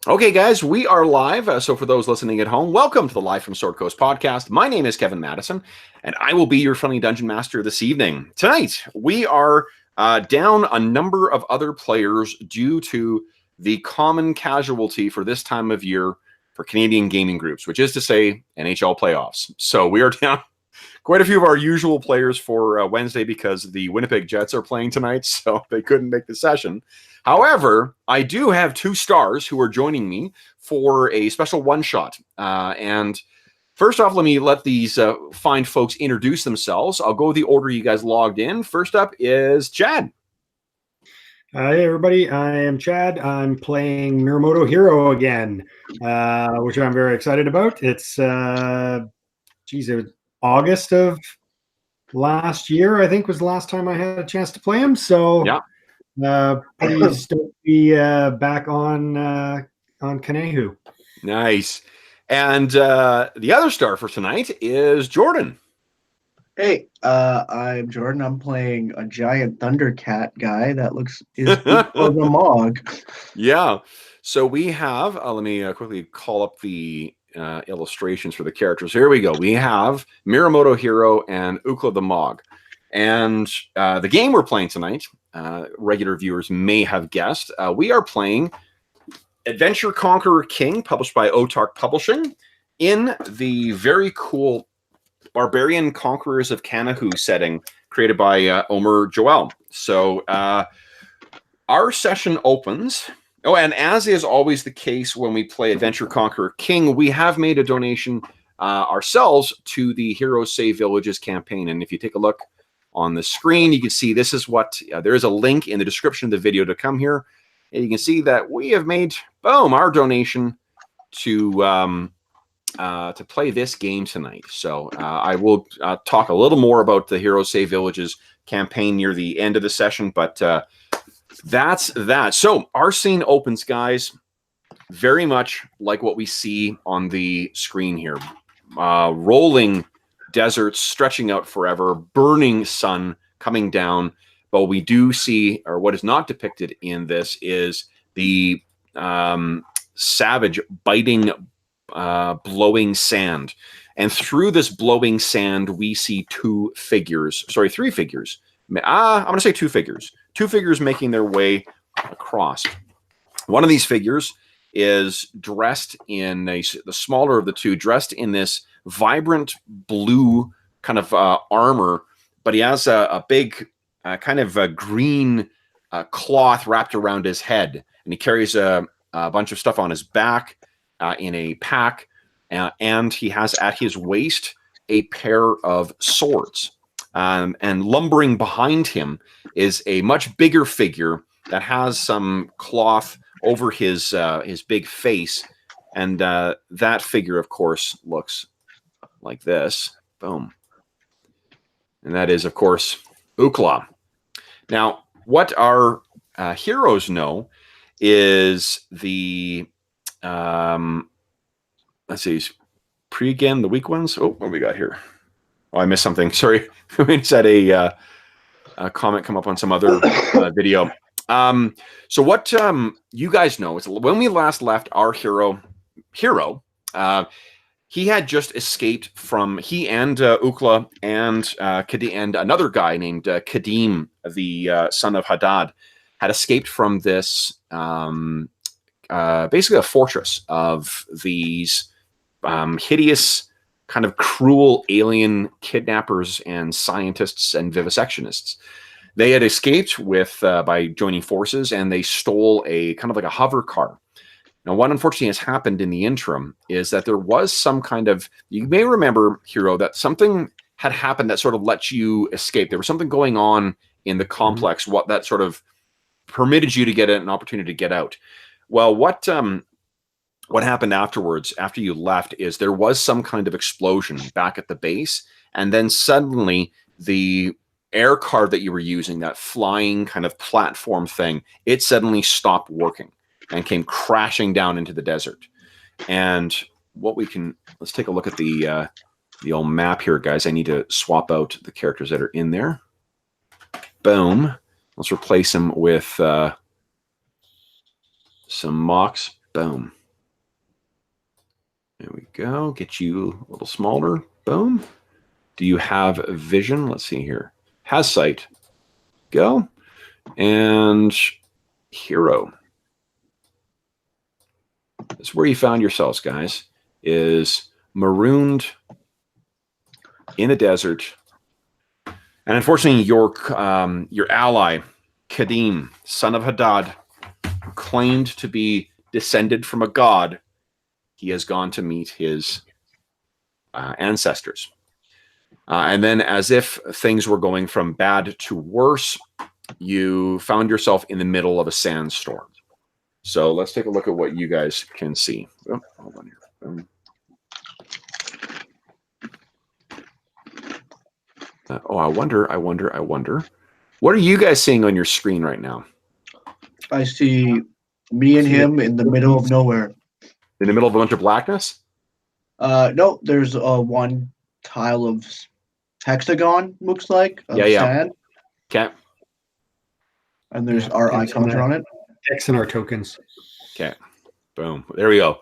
Okay, guys, we are live. So for those listening at home, welcome to the Live from Sword Coast podcast. My name is Kevin Madison, and I will be your friendly dungeon master this evening. Tonight, we are down a number of other players due to the common casualty for this time of year for Canadian gaming groups, which is to say NHL playoffs. So we are down quite a few of our usual players for Wednesday because the Winnipeg Jets are playing tonight, so they couldn't make the session. However, I do have two stars who are joining me for a special one-shot. And first off, let these fine folks introduce themselves. I'll go the order you guys logged in. First up is Chad. Hey, everybody. I am Chad. I'm playing Mirumoto Hero again, which I'm very excited about. It's, it was August of last year, I think, was the last time I had a chance to play him. So, Yeah. please don't be back on Kanahu. Nice. And the other star for tonight is Jordan. Hey, I'm Jordan. I'm playing a giant Thundercat guy that is the Mog. Yeah. So we have, let me quickly call up the illustrations for the characters. Here we go. We have Mirumoto Hero and Ukla the Mog. And the game we're playing tonight, regular viewers may have guessed, we are playing Adventure Conqueror King, published by Otark Publishing, in the very cool Barbarian Conquerors of Kanahu setting created by Omer Joel. So our session opens. Oh, and as is always the case when we play Adventure Conqueror King, we have made a donation ourselves to the Hero Save Villages campaign. And if you take a look on the screen, you can see this is what, there is a link in the description of the video to come here. And you can see that we have made, boom, our donation to play this game tonight. So I will talk a little more about the Hero Save Villages campaign near the end of the session, but that's that. So our scene opens, guys, very much like what we see on the screen here. Rolling deserts stretching out forever, burning sun coming down. But we do see, or what is not depicted in this, is the savage biting, blowing sand. And through this blowing sand, we see three figures. I'm going to say two figures. Two figures making their way across. One of these figures is dressed in the smaller of the two, dressed in this vibrant blue kind of armor, but he has a big kind of a green cloth wrapped around his head, and he carries a bunch of stuff on his back in a pack, and he has at his waist a pair of swords. And lumbering behind him is a much bigger figure that has some cloth over his big face, and that figure, of course, looks like this. Boom. And that is, of course, Ukla. Now, what our heroes know is the, let's see, pre-again, the weak ones. Oh, what do we got here? Oh, I missed something. Sorry. We just had a comment come up on some other video. So what you guys know is when we last left our hero, he had just escaped from, he and Ukla and another guy named Kadim, the son of Hadad, had escaped from this, basically a fortress of these hideous, kind of cruel alien kidnappers and scientists and vivisectionists. They had escaped with by joining forces, and they stole a kind of like a hover car. Now, what unfortunately has happened in the interim is that there was some kind of, you may remember, Hero, that something had happened that sort of let you escape. There was something going on in the complex, what that sort of permitted you to get an opportunity to get out. Well, what happened afterwards, after you left, is there was some kind of explosion back at the base, and then suddenly the air car that you were using, that flying kind of platform thing, it suddenly stopped working and came crashing down into the desert. And let's take a look at the old map here, guys. I need to swap out the characters that are in there. Boom. Let's replace them with some mocks. Boom. There we go. Get you a little smaller. Boom. Do you have vision? Let's see here. Has sight. Go. And hero. That's where you found yourselves, guys. Is marooned in a desert. And unfortunately, your ally, Kadim, son of Hadad, claimed to be descended from a god. He has gone to meet his ancestors. And then, as if things were going from bad to worse, you found yourself in the middle of a sandstorm. So let's take a look at what you guys can see. Oh, hold on here. I wonder. What are you guys seeing on your screen right now? I see me and him in the middle of nowhere. In the middle of a bunch of blackness? No, there's one tile of hexagon, looks like, of sand. Okay. And there's our icons on it. X and our tokens. Okay. Boom. There we go.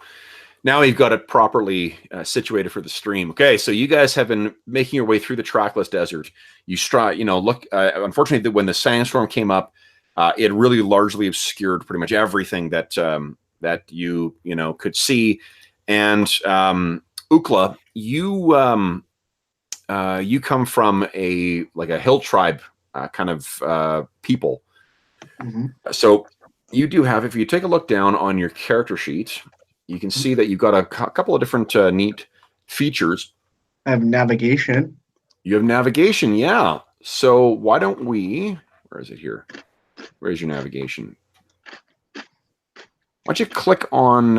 Now you've got it properly situated for the stream. Okay, so you guys have been making your way through the trackless desert. Look. Unfortunately, when the sandstorm came up, it really largely obscured pretty much everything that that you could see. And Ukla, you come from a hill tribe kind of people. Mm-hmm. So you do have, if you take a look down on your character sheet, you can see that you've got a couple of different neat features. I have navigation. You have navigation, yeah. So why don't we, where is it here? Where's your navigation? Why don't you click on,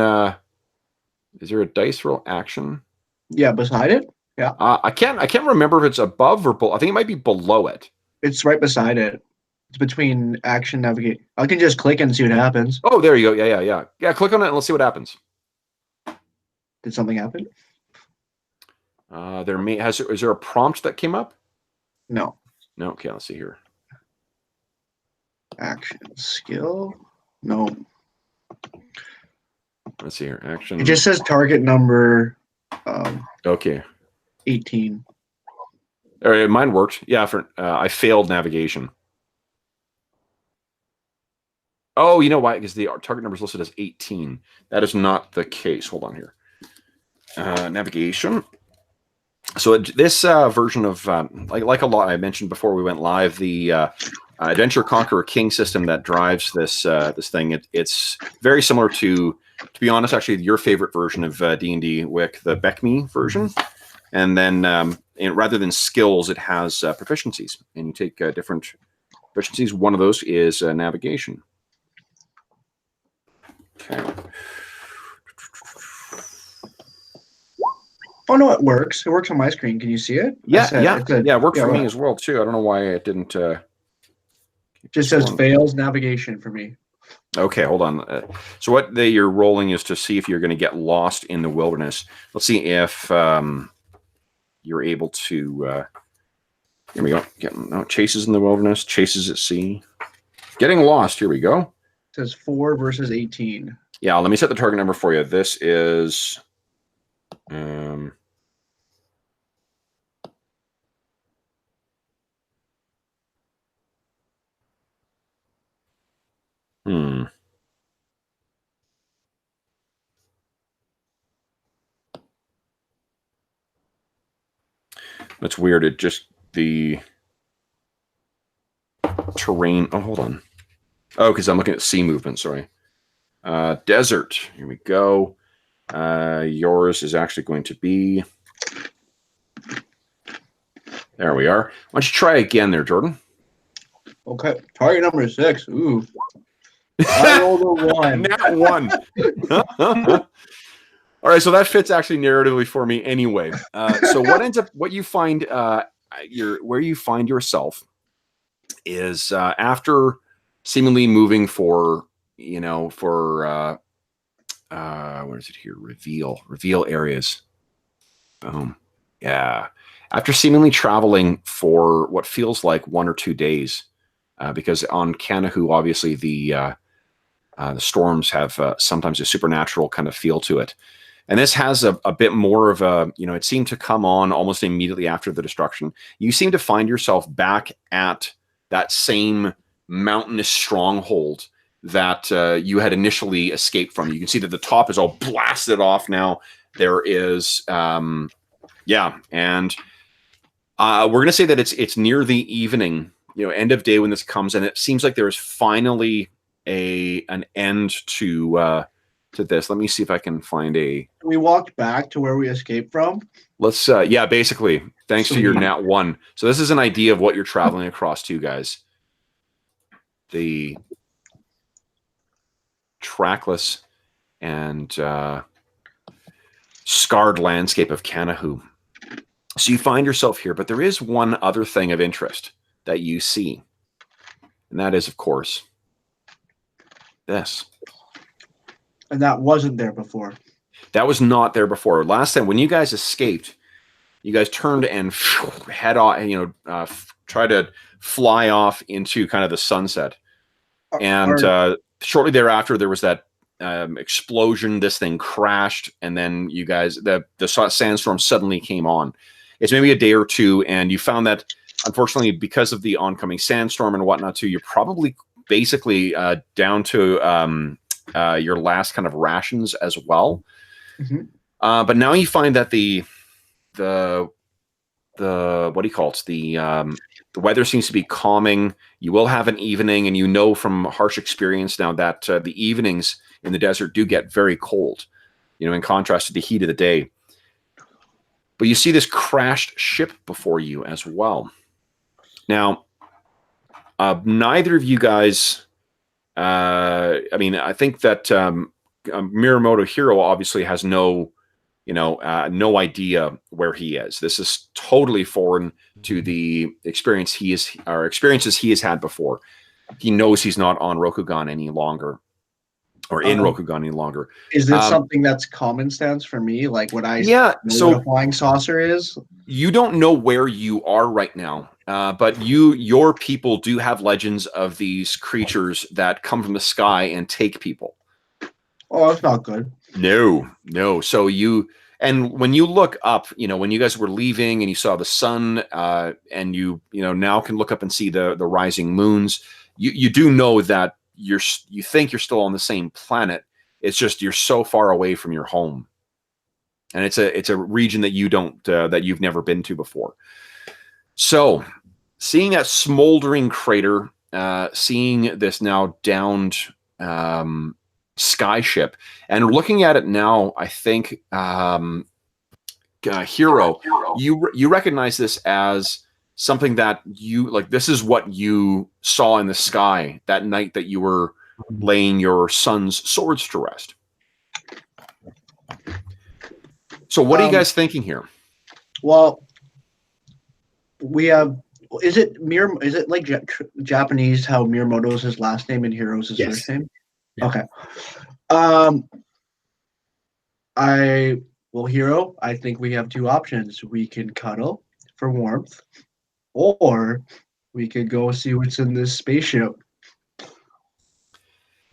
is there a dice roll action? Yeah, beside it? Yeah. I can't remember if it's above or below. I think it might be below it. It's right beside it. It's between action, navigate. I can just click and see what happens. Oh, there you go. Yeah. Yeah, click on it and let's see what happens. Did something happen? Is there a prompt that came up? No. No. Okay, let's see here. Action skill? No. Let's see here. Action. It just says target number. Okay. 18. All right, mine worked. Yeah, I failed navigation. Oh, you know why? Because the target number is listed as 18. That is not the case. Hold on here. Navigation. So this version of, like a lot I mentioned before we went live, the Adventure Conqueror King system that drives this thing, it's very similar to be honest, actually your favorite version of D&D, Wick, the Beckme version. And then rather than skills, it has proficiencies. And you take different proficiencies. One of those is navigation. Okay. Oh no, it works. It works on my screen. Can you see it? Yeah, it works for me as well too. I don't know why it didn't. Just says fails navigation for me. Okay, hold on. So what you're rolling is to see if you're going to get lost in the wilderness. Let's see if you're able to. Here we go. Chases in the wilderness, chases at sea, getting lost. Here we go. It says 4 versus 18. Yeah, let me set the target number for you. This is. That's weird. It just the terrain. Oh, hold on. Oh, because I'm looking at sea movement. Sorry. Desert. Here we go. Yours is actually going to be. There we are. Why don't you try again there, Jordan? Okay. Target number 6. Ooh. I rolled a 1. Not 1. All right, so that fits actually narratively for me anyway. So what you find, where you find yourself is after seemingly moving for where is it here? Reveal areas. Boom. Yeah. After seemingly traveling for what feels like 1 or 2 days, because on Kanahu, obviously the The storms have sometimes a supernatural kind of feel to it. And this has a bit more of a, it seemed to come on almost immediately after the destruction. You seem to find yourself back at that same mountainous stronghold that you had initially escaped from. You can see that the top is all blasted off now. There is, and we're going to say that it's near the evening, end of day when this comes, and it seems like there is finally an end to this. Let me see if I can find We walked back to where we escaped from. Let's basically, thanks to your nat 1. So this is an idea of what you're traveling across to, guys. The trackless and scarred landscape of Kanahu. So you find yourself here, but there is one other thing of interest that you see. And that is, of course, this. And that wasn't there before. That was not there before. Last time, when you guys escaped, you guys turned and head off, try to fly off into kind of the sunset. And shortly thereafter, there was that explosion. This thing crashed, and then you guys, the sandstorm suddenly came on. It's maybe a day or two, and you found that, unfortunately, because of the oncoming sandstorm and whatnot, too, you're probably basically down to your last kind of rations as well. Mm-hmm. But now you find that the what do you call it? The weather seems to be calming. You will have an evening, and you know from harsh experience now that the evenings in the desert do get very cold, in contrast to the heat of the day. But you see this crashed ship before you as well. Now, neither of you guys, I think that Miyamoto Hiro obviously has no idea where he is. This is totally foreign to the experiences he has had before. He knows he's not on Rokugan any longer, or in Rokugan any longer. Is this something that's common sense for me? Like what I know what a flying saucer is? You don't know where you are right now, but your people do have legends of these creatures that come from the sky and take people. Oh, that's not good. No. So and when you look up, when you guys were leaving and you saw the sun, and you now can look up and see the rising moons, you do know that you think you're still on the same planet. It's just you're so far away from your home, and it's a region that you've never been to before. So, seeing that smoldering crater, seeing this now downed skyship, and looking at it now, I think Hiro, you recognize this as something that this is what you saw in the sky that night that you were laying your son's swords to rest. So what are you guys thinking here? Well, we have. Is it like Japanese how Miyamoto is his last name and Hiro's his first name? Yeah. Okay. Hiro, I think we have two options. We can cuddle for warmth, or we could go see what's in this spaceship.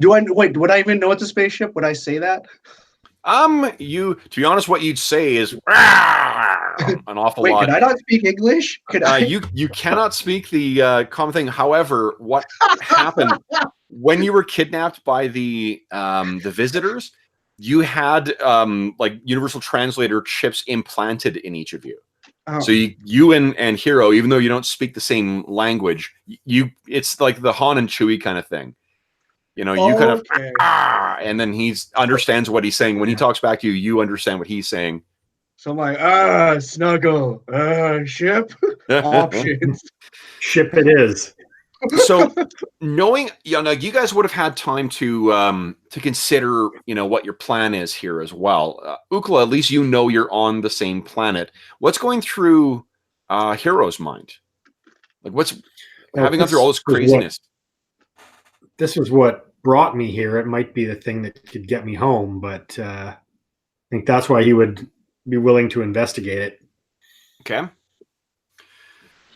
Would I even know it's a spaceship? Would I say that? To be honest, what you'd say is an awful lot. Wait, can I not speak English? You cannot speak the common thing. However, what happened when you were kidnapped by the visitors? You had universal translator chips implanted in each of you. Oh. So you and Hiro, even though you don't speak the same language, it's like the Han and Chewie kind of thing. You kind of and then he understands what he's saying. When he talks back to you, you understand what he's saying. So I'm like, snuggle, ship, options. Ship it is. So knowing, you guys would have had time to consider, what your plan is here as well. Ukla, at least you're on the same planet. What's going through Hiro's mind? Like having gone through all this craziness? This was what brought me here. It might be the thing that could get me home, but I think that's why he would be willing to investigate it. Okay.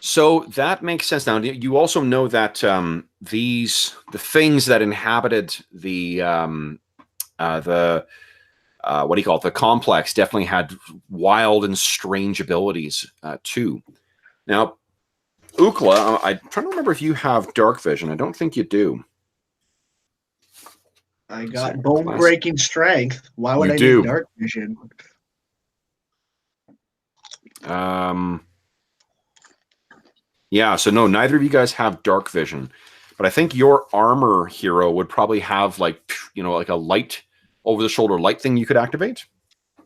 So that makes sense. Now you also know that the things that inhabited the what do you call it? The complex definitely had wild and strange abilities too. Now, Ukla, I'm trying to remember if you have dark vision. I don't think you do. I got bone-breaking strength. Why would You I do. need dark vision? Yeah, so no, neither of you guys have dark vision. But I think your armor hero would probably have like a light over the shoulder light thing you could activate.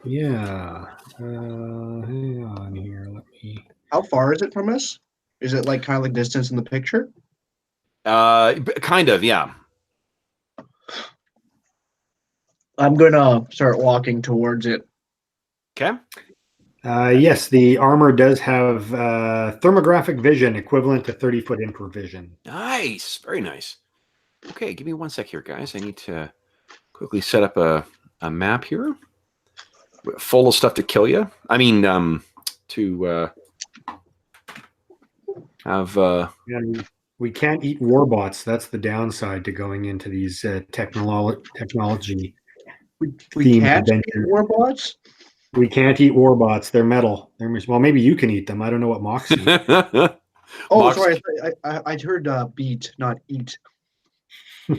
Yeah. Hang on here. Let me. How far is it from us? Is it like kind of like distance in the picture? Kind of, yeah. I'm gonna start walking towards it. Okay. Yes, the armor does have thermographic vision equivalent to 30-foot infravision. Nice. Very nice. Okay, give me 1 sec here, guys. I need to quickly set up a map here. Full of stuff to kill you. I mean, to have... We can't eat warbots. That's the downside to going into these technology. We can't eat warbots? We can't eat warbots. They're metal. Well, maybe you can eat them. I don't know what Mox eat. Oh, Mox... sorry. I heard beat, not eat. I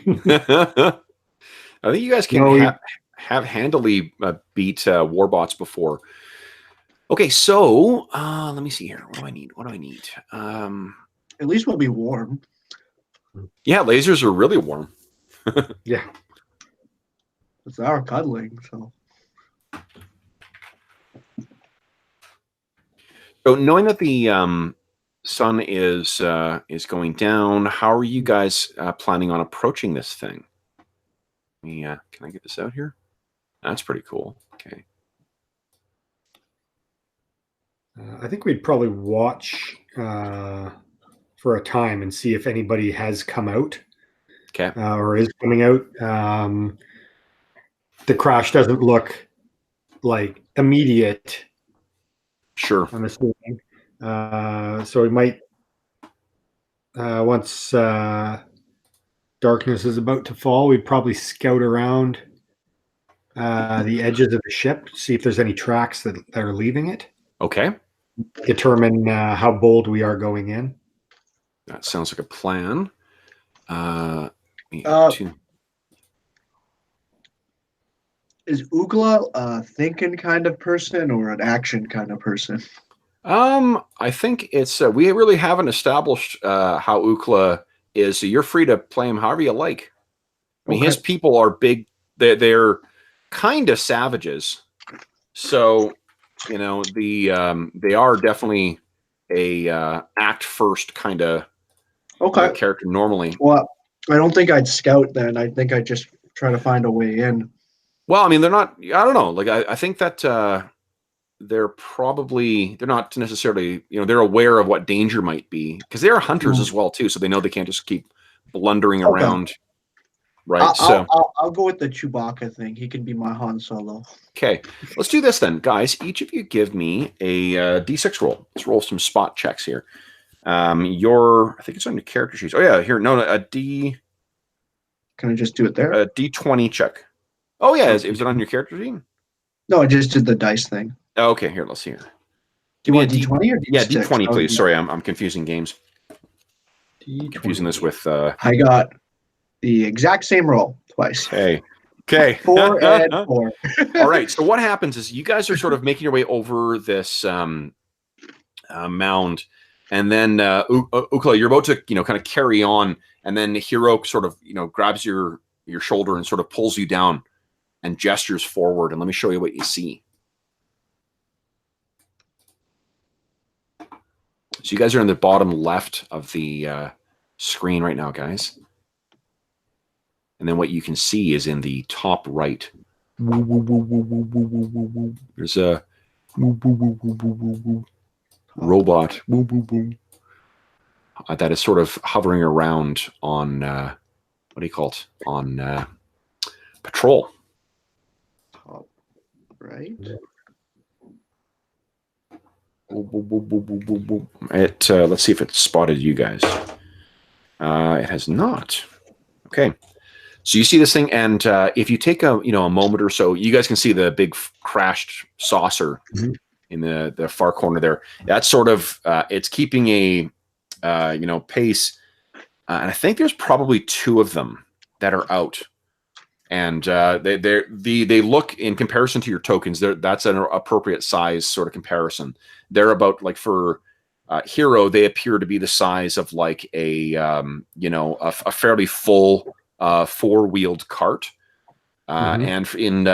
think you guys can have handily beat warbots before. Okay, so let me see here. What do I need? What do I need? At least we'll be warm. Yeah, lasers are really warm. Yeah. It's our cuddling, so. So knowing that the sun is going down, how are you guys planning on approaching this thing? Can I get this out here? That's pretty cool. Okay. I think we'd probably watch for a time and see if anybody has come out. Okay. Or is coming out. The crash doesn't look like immediate. Sure. I'm assuming. So we might, once darkness is about to fall, we'd probably scout around the edges of the ship, see if there's any tracks that are leaving it. Okay. Determine how bold we are going in. That sounds like a plan. Is Ugla a thinking kind of person or an action kind of person? I think it's we really haven't established how Ukla is. So you're free to play him however you like. I mean, his people are big. They're kind of savages. So they are definitely a act first kind of character normally. Well, I don't think I'd scout then. I think I'd just try to find a way in. Well, I mean, they're not. I don't know. Like I think that they're not necessarily. They're aware of what danger might be because they are hunters as well too. So they know they can't just keep blundering around. Right. I'll go with the Chewbacca thing. He can be my Han Solo. Okay, let's do this then, guys. Each of you give me a D6 roll. Let's roll some spot checks here. I think it's on your character sheets. Oh yeah, here. No, a D. Can I just do it there? A D20 check. Oh yeah, is it on your character sheet? No, I just did the dice thing. Oh, okay, here. Let's see here. Do you want D20 or D6? Yeah, D20, please. Sorry, I'm confusing games. Confusing this with. I got the exact same roll twice. Okay. 4 and 4. All right. So what happens is you guys are sort of making your way over this mound, and then Ukla, you're about to kind of carry on, and then Hero sort of grabs your shoulder and sort of pulls you down and gestures forward. And let me show you what you see. So you guys are in the bottom left of the screen right now, guys. And then what you can see is in the top right. There's a robot that is sort of hovering around on, what do you call it? On patrol. Top right. It let's see if it spotted you guys. It has not. Okay. So you see this thing, and if you take a moment or so, you guys can see the big crashed saucer in the far corner there. That's sort of it's keeping a pace, and I think there's probably 2 of them that are out, and they look, in comparison to your tokens, that's an appropriate size sort of comparison. They're about, like, for hero, they appear to be the size of like a fairly full 4-wheeled cart, and in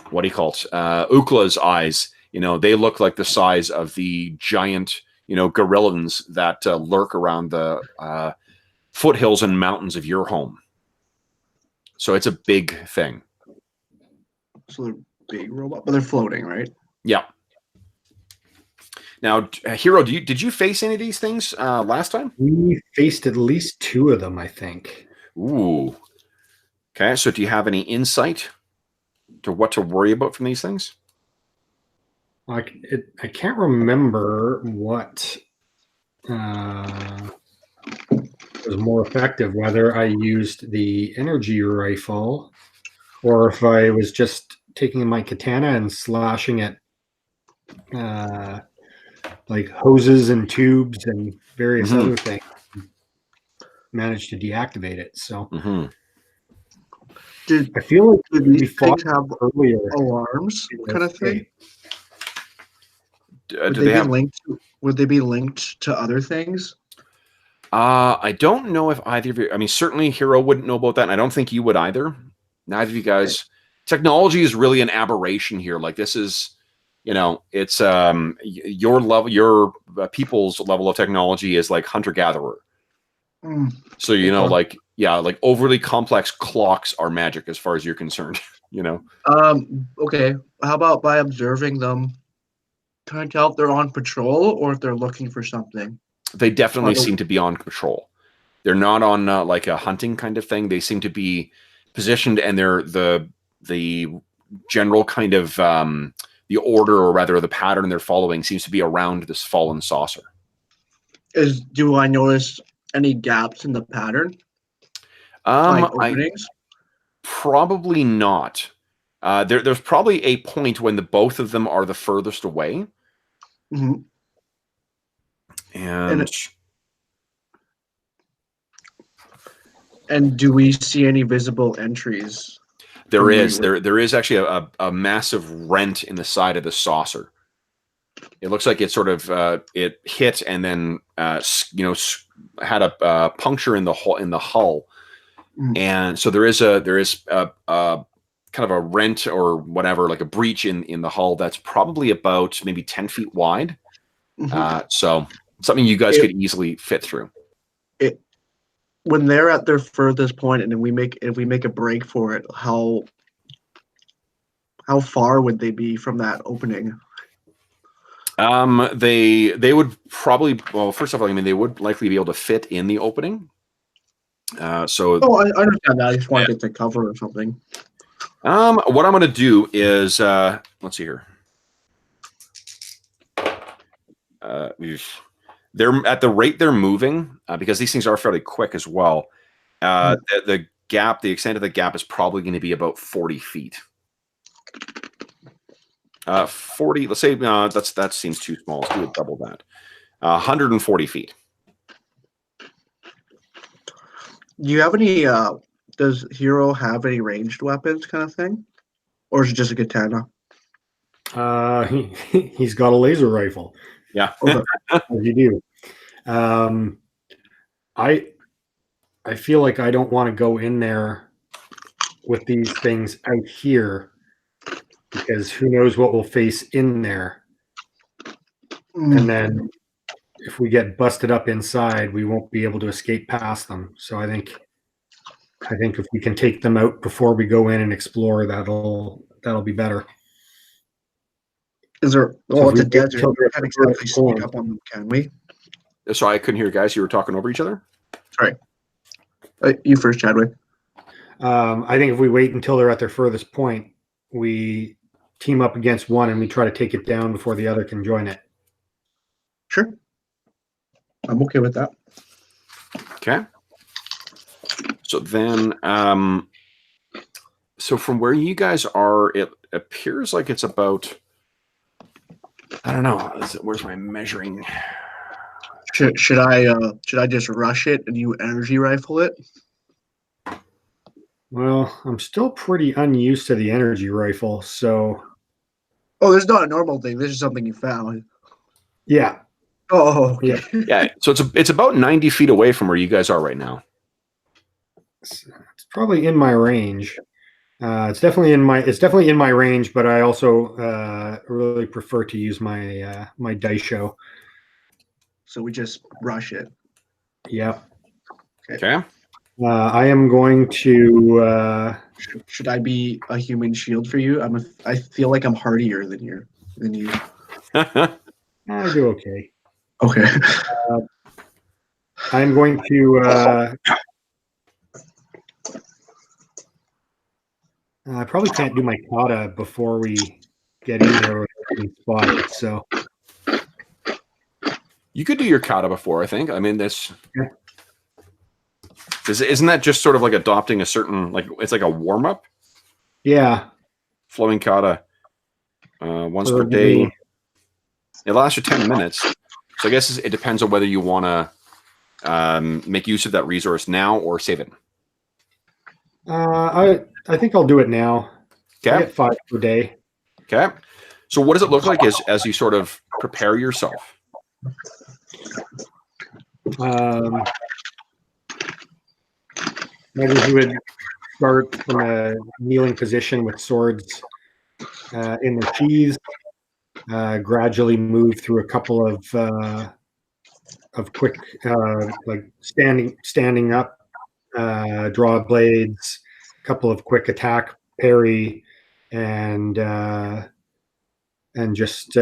what do you call it? Ukla's eyes, they look like the size of the giant, gorillans that lurk around the foothills and mountains of your home. So it's a big thing. So they're big robot, but they're floating, right? Yeah. Now, Hero, did you face any of these things last time? We faced at least 2 of them, I think. Ooh. Okay, so do you have any insight to what to worry about from these things? I can't remember what was more effective, whether I used the energy rifle or if I was just taking my katana and slashing it like hoses and tubes and various other things. Managed to deactivate it. So I feel like these things have earlier alarms kind of thing? Would they be linked to other things? I don't know if either of you. I mean, certainly Hero wouldn't know about that, and I don't think you would either. Neither of you guys. Okay. Technology is really an aberration here. Like, this is, it's your level, your people's level of technology is like hunter-gatherer. So like overly complex clocks are magic as far as you're concerned. Okay. How about by observing them, can I tell if they're on patrol or if they're looking for something? They definitely seem to be on patrol. They're not on like a hunting kind of thing. They seem to be positioned, and they're the general kind of the order, or rather the pattern they're following, seems to be around this fallen saucer. Do I notice any gaps in the pattern? Like openings? Probably not. There's probably a point when both of them are the furthest away. And do we see any visible entries? There is actually a massive rent in the side of the saucer. It looks like it sort of it hit and then had a puncture in the hull, and so there is a kind of a rent or whatever, like a breach in the hull that's probably about maybe 10 feet wide. So something you guys could easily fit through. When they're at their furthest point, and if we make a break for it, how far would they be from that opening? They would probably, well, first of all, I mean, they would likely be able to fit in the opening. I understand that. I just want to get to cover or something. What I'm going to do is, let's see here. They're at the rate they're moving, because these things are fairly quick as well. The extent of the gap is probably going to be about 40 feet. 40, let's say, that seems too small. Let's do it double that. 140 feet. Do you have any, does Hero have any ranged weapons kind of thing? Or is it just a katana? He's got a laser rifle. Yeah. You do. I feel like I don't want to go in there with these things out here, because who knows what we'll face in there. And then if we get busted up inside, we won't be able to escape past them. So I think if we can take them out before we go in and explore, that'll be better. Is there? Well, it's a desert. We can't exactly sneak up on them, can we? Sorry, I couldn't hear you guys. You were talking over each other. Sorry. You first, Chadwick. I think if we wait until they're at their furthest point, we team up against one and we try to take it down before the other can join it. Sure. I'm okay with that. Okay. So then, so from where you guys are, it appears like it's about, I don't know, where's my measuring? Should I just rush it and you energy rifle it? Well, I'm still pretty unused to the energy rifle, so Oh, this is not a normal thing. This is something you found. yeah. Oh, okay. Yeah, so it's about 90 feet away from where you guys are right now. It's probably in my range. It's definitely in my range, but I also really prefer to use my my dice show. So we just rush it. Yep. Okay. I am going to. Should I be a human shield for you? I feel like I'm hardier than you. I do okay. Okay. I'm going to. I probably can't do my kata before we get in there or getting spotted. So You could do your kata before, I think. I mean, this yeah. isn't that just sort of like adopting a certain, like, it's like a warm up? Yeah. Flowing kata once per day. It lasts you 10 minutes. So I guess it depends on whether you want to make use of that resource now or save it. I think I'll do it now. Okay. I get 5 per day. Okay. So what does it look like as you sort of prepare yourself? Maybe we would start from a kneeling position with swords in the sheaths, gradually move through a couple of quick like standing up, draw blades, a couple of quick attack, parry, and just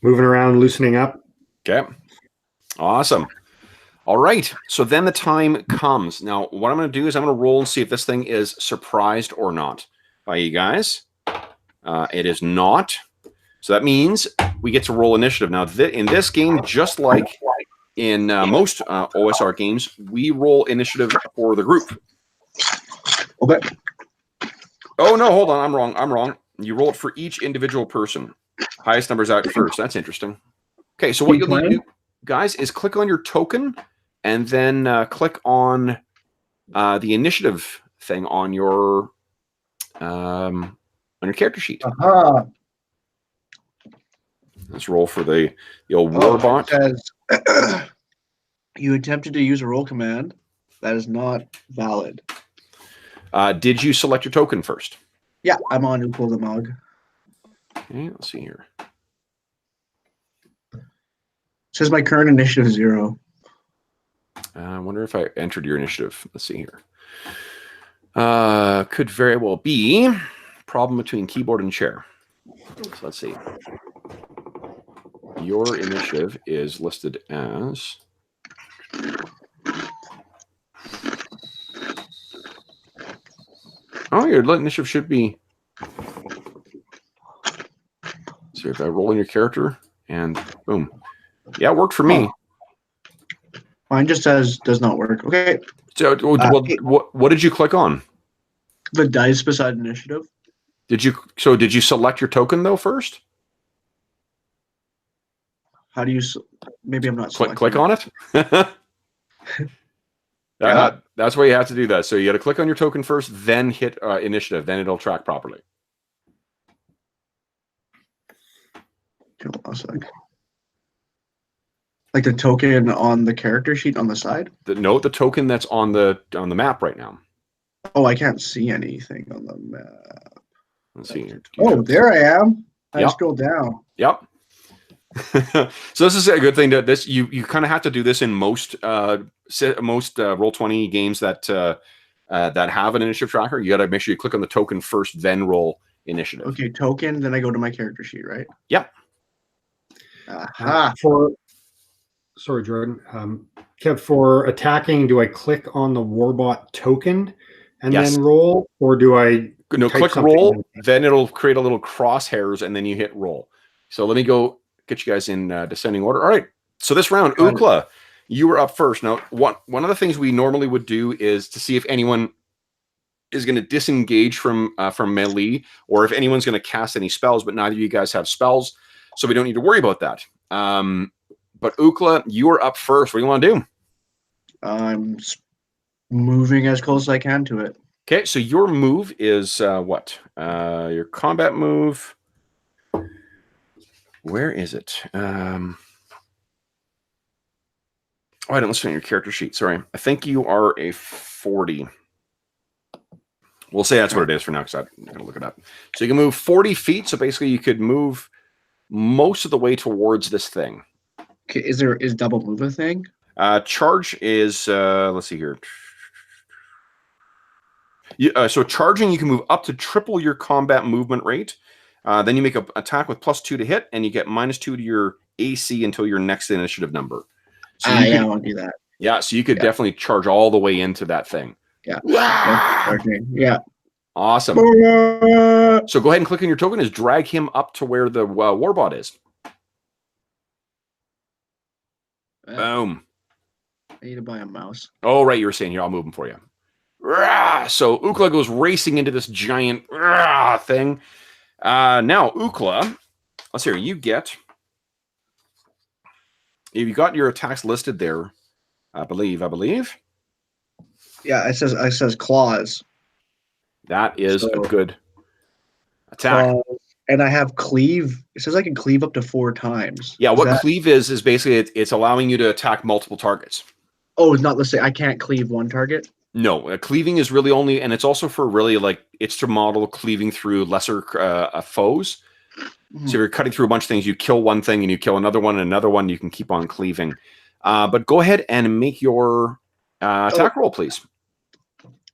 moving around, loosening up. Okay. Awesome. All right. So then the time comes. Now, what I'm going to do is I'm going to roll and see if this thing is surprised or not by you guys. It is not. So that means we get to roll initiative. Now, in this game, just like in most OSR games, we roll initiative for the group. Okay. Oh, no, hold on. I'm wrong. You roll it for each individual person. Highest number's out first. That's interesting. Okay, so what you'll need to do, guys, is click on your token and then click on the initiative thing on your character sheet. Uh-huh. Let's roll for the old warbot. It says, you attempted to use a roll command. That is not valid. Did you select your token first? Yeah, I'm on Upo the Mog. Okay, let's see here. It says my current initiative is 0. I wonder if I entered your initiative. Let's see here. Could very well be problem between keyboard and chair. So let's see. Your initiative is listed as... Oh, your initiative should be... So if I roll in your character and boom. Yeah, it worked for me. Mine just says does not work. Okay. So, what did you click on? The dice beside initiative. Did you select your token though first? How do you? Maybe I'm not. Click on it. That's where you have to do that. So you got to click on your token first, then hit initiative. Then it'll track properly. Hold on a sec. Like the token on the character sheet on the side? The token that's on the map right now. Oh, I can't see anything on the map. Let's see here. Oh, there I am. I Yep. scroll down. Yep. So this is a good thing. You kind of have to do this in most Roll20 games that have an initiative tracker. You got to make sure you click on the token first, then roll initiative. Okay, token. Then I go to my character sheet, right? Yep. Aha. Sorry, Jordan. Kev, for attacking, do I click on the warbot token and Yes. then roll, or do I? No, type click something roll. in? Then it'll create a little crosshairs, and then you hit roll. So let me go get you guys in descending order. All right. So this round, Ukla, you were up first. Now, one of the things we normally would do is to see if anyone is going to disengage from melee, or if anyone's going to cast any spells, but neither of you guys have spells, so we don't need to worry about that. But Ukla, you are up first. What do you want to do? I'm moving as close as I can to it. Okay, so your move is what? Your combat move. Where is it? Oh, I didn't listen to your character sheet. Sorry. I think you are a 40. We'll say that's what it is for now, because I'm going to look it up. So you can move 40 feet. So basically you could move most of the way towards this thing. Okay, is double move a thing? Charge is, let's see here. So charging, you can move up to triple your combat movement rate. Then you make an attack with +2 to hit, and you get -2 to your AC until your next initiative number. So I want to do that. Yeah, so you could definitely charge all the way into that thing. Yeah. Yeah. Awesome. So go ahead and click on your token. Is drag him up to where the warbot is. Boom. I need to buy a mouse. Oh, right. You were saying here. I'll move him for you. So Ukla goes racing into this giant thing. Now, Ukla, let's hear. You got your attacks listed there, I believe. Yeah, it says claws. That is a good attack. And I have cleave. It says I can cleave up to 4 times. Yeah, what cleave is basically it's allowing you to attack multiple targets. Oh, it's not, let's say I can't cleave one target? No, cleaving is really only, and it's also for really it's to model cleaving through lesser foes. So if you're cutting through a bunch of things, you kill one thing and you kill another one and another one, you can keep on cleaving. But go ahead and make your attack roll, please.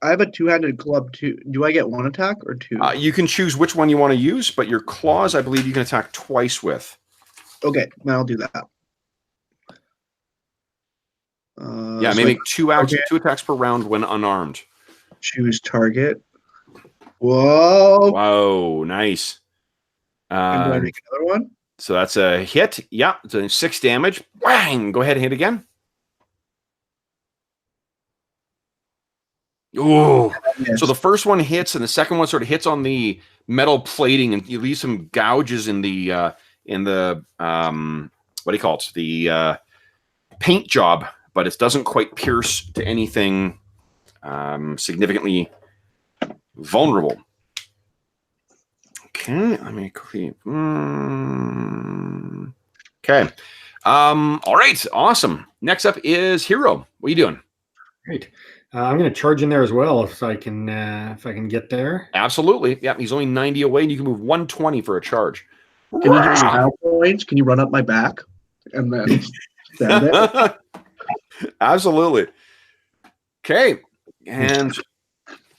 I have a 2-handed club too. Do I get 1 attack or 2? You can choose which one you want to use, but your claws, I believe you can attack twice with. Okay, I'll do that. Yeah, maybe make 2 attacks per round when unarmed. Choose target. Whoa. Whoa, nice. And do I make another one? So that's a hit. Yeah, it's 6 damage. Whang! Go ahead and hit again. Oh, yes. So the first one hits, and the second one sort of hits on the metal plating, and you leave some gouges in the what do you call it? The paint job, but it doesn't quite pierce to anything significantly vulnerable. Okay, let me quickly. Okay. All right, awesome. Next up is Hero. What are you doing? Great. I'm going to charge in there as well if I can get there. Absolutely. Yeah, he's only 90 away, and you can move 120 for a charge. Can you give me power points? Can you run up my back and then stand it? Absolutely. Okay. And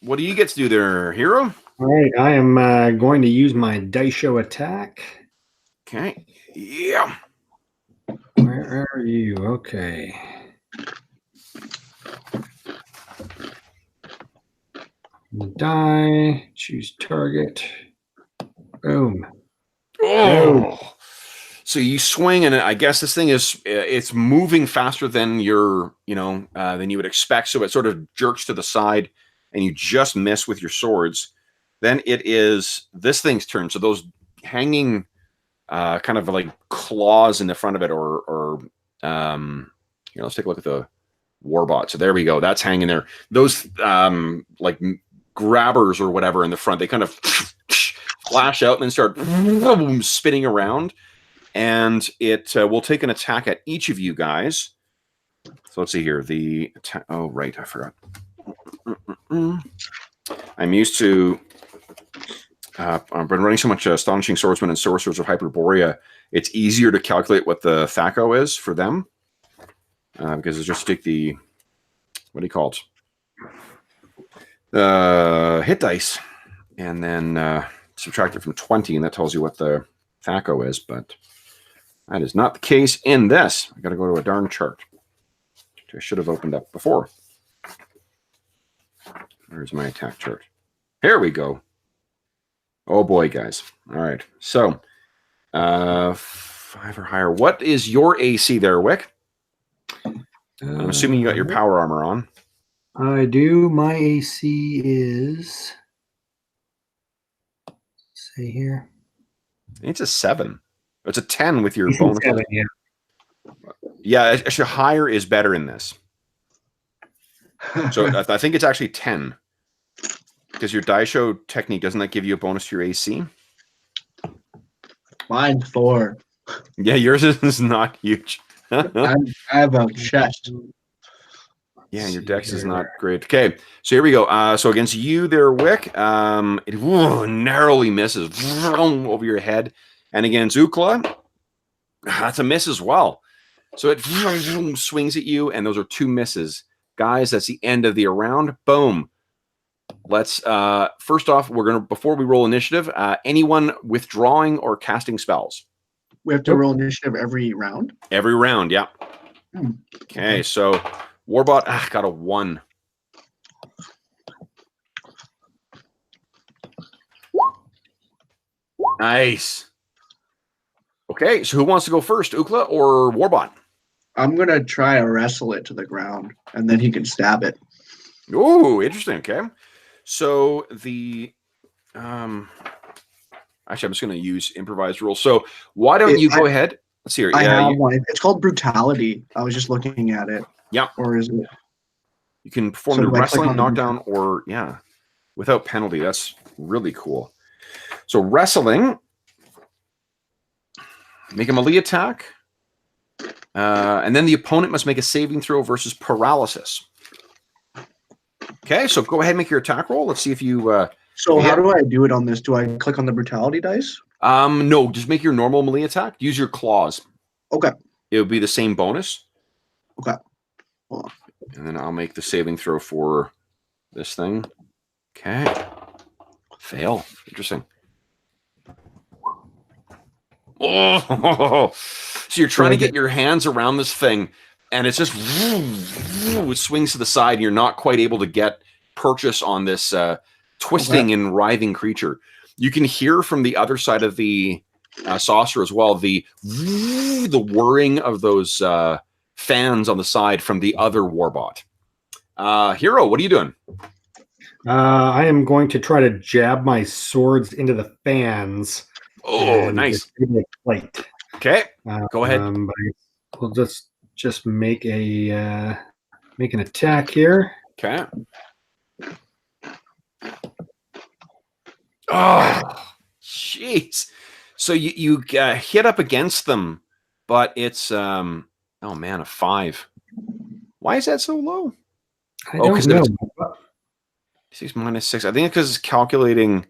what do you get to do there, Hero? All right. I am going to use my dice show attack. Okay. Yeah. Where are you? Okay. Die. Choose target. Boom. Oh. So you swing, and I guess this thing it's moving faster than than you would expect. So it sort of jerks to the side, and you just miss with your swords. Then it is this thing's turn. So those hanging kind of like claws in the front of it, or let's take a look at the warbot. So there we go. That's hanging there. Those like grabbers or whatever in the front, they kind of flash out and then start spinning around. And it will take an attack at each of you guys. So let's see here. The attack. Oh, right. I forgot. I'm used to. I've been running so much Astonishing Swordsman and Sorcerers of Hyperborea. It's easier to calculate what the THAC0 is for them. Because it's just take the. What do you call it? Hit dice. And then subtract it from 20. And that tells you what the THAC0 is. But. That is not the case in this. I got to go to a darn chart, which I should have opened up before. Where's my attack chart? Here we go. Oh boy, guys. All right. So, 5 or higher. What is your AC there, Wick? I'm assuming you got your power armor on. I do. My AC is. Say here. It's a 7. It's a 10 with your bonus. 7, yeah. Yeah, actually, higher is better in this. So I think it's actually 10. Because your Daisho technique, doesn't that give you a bonus to your AC? Mine's 4. Yeah, yours is not huge. I have a chest. Yeah, your dex is not great. Okay, so here we go. So against you there, Wick, it narrowly misses over your head. And against Ukla, that's a miss as well. So it swings at you, and those are 2 misses. Guys, that's the end of the round. Boom. Let's, first off, before we roll initiative, anyone withdrawing or casting spells? We have to roll initiative every round? Every round, yeah. Okay, so Warbot got a 1. Nice. Okay, so who wants to go first, Ukla or Warbot? I'm going to try to wrestle it to the ground, and then he can stab it. Ooh, interesting. Okay. So the actually, I'm just going to use improvised rules. So why don't you go ahead? Let's see here. I have one. It's called brutality. I was just looking at it. Yeah. Or is it? You can perform the wrestling, knockdown, or without penalty. That's really cool. So wrestling, make a melee attack, and then the opponent must make a saving throw versus paralysis. Okay, so go ahead and make your attack roll. Let's see if you. So how do I do it on this? Do I click on the brutality dice? No, just make your normal melee attack. Use your claws. Okay. It would be the same bonus. Okay. Hold on. And then I'll make the saving throw for this thing. Okay. Fail. Interesting. Oh, so you're trying to get your hands around this thing, and it's just it swings to the side, and you're not quite able to get purchase on this twisting and writhing creature. You can hear from the other side of the saucer as well the whirring of those fans on the side from the other warbot. Hero, what are you doing? I am going to try to jab my swords into the fans. Oh, nice. Okay, go ahead. We'll just make an attack here. Okay. Oh, jeez. So you hit up against them, but it's oh man, a 5. Why is that so low? I don't know. 6 minus 6. I think because it's calculating.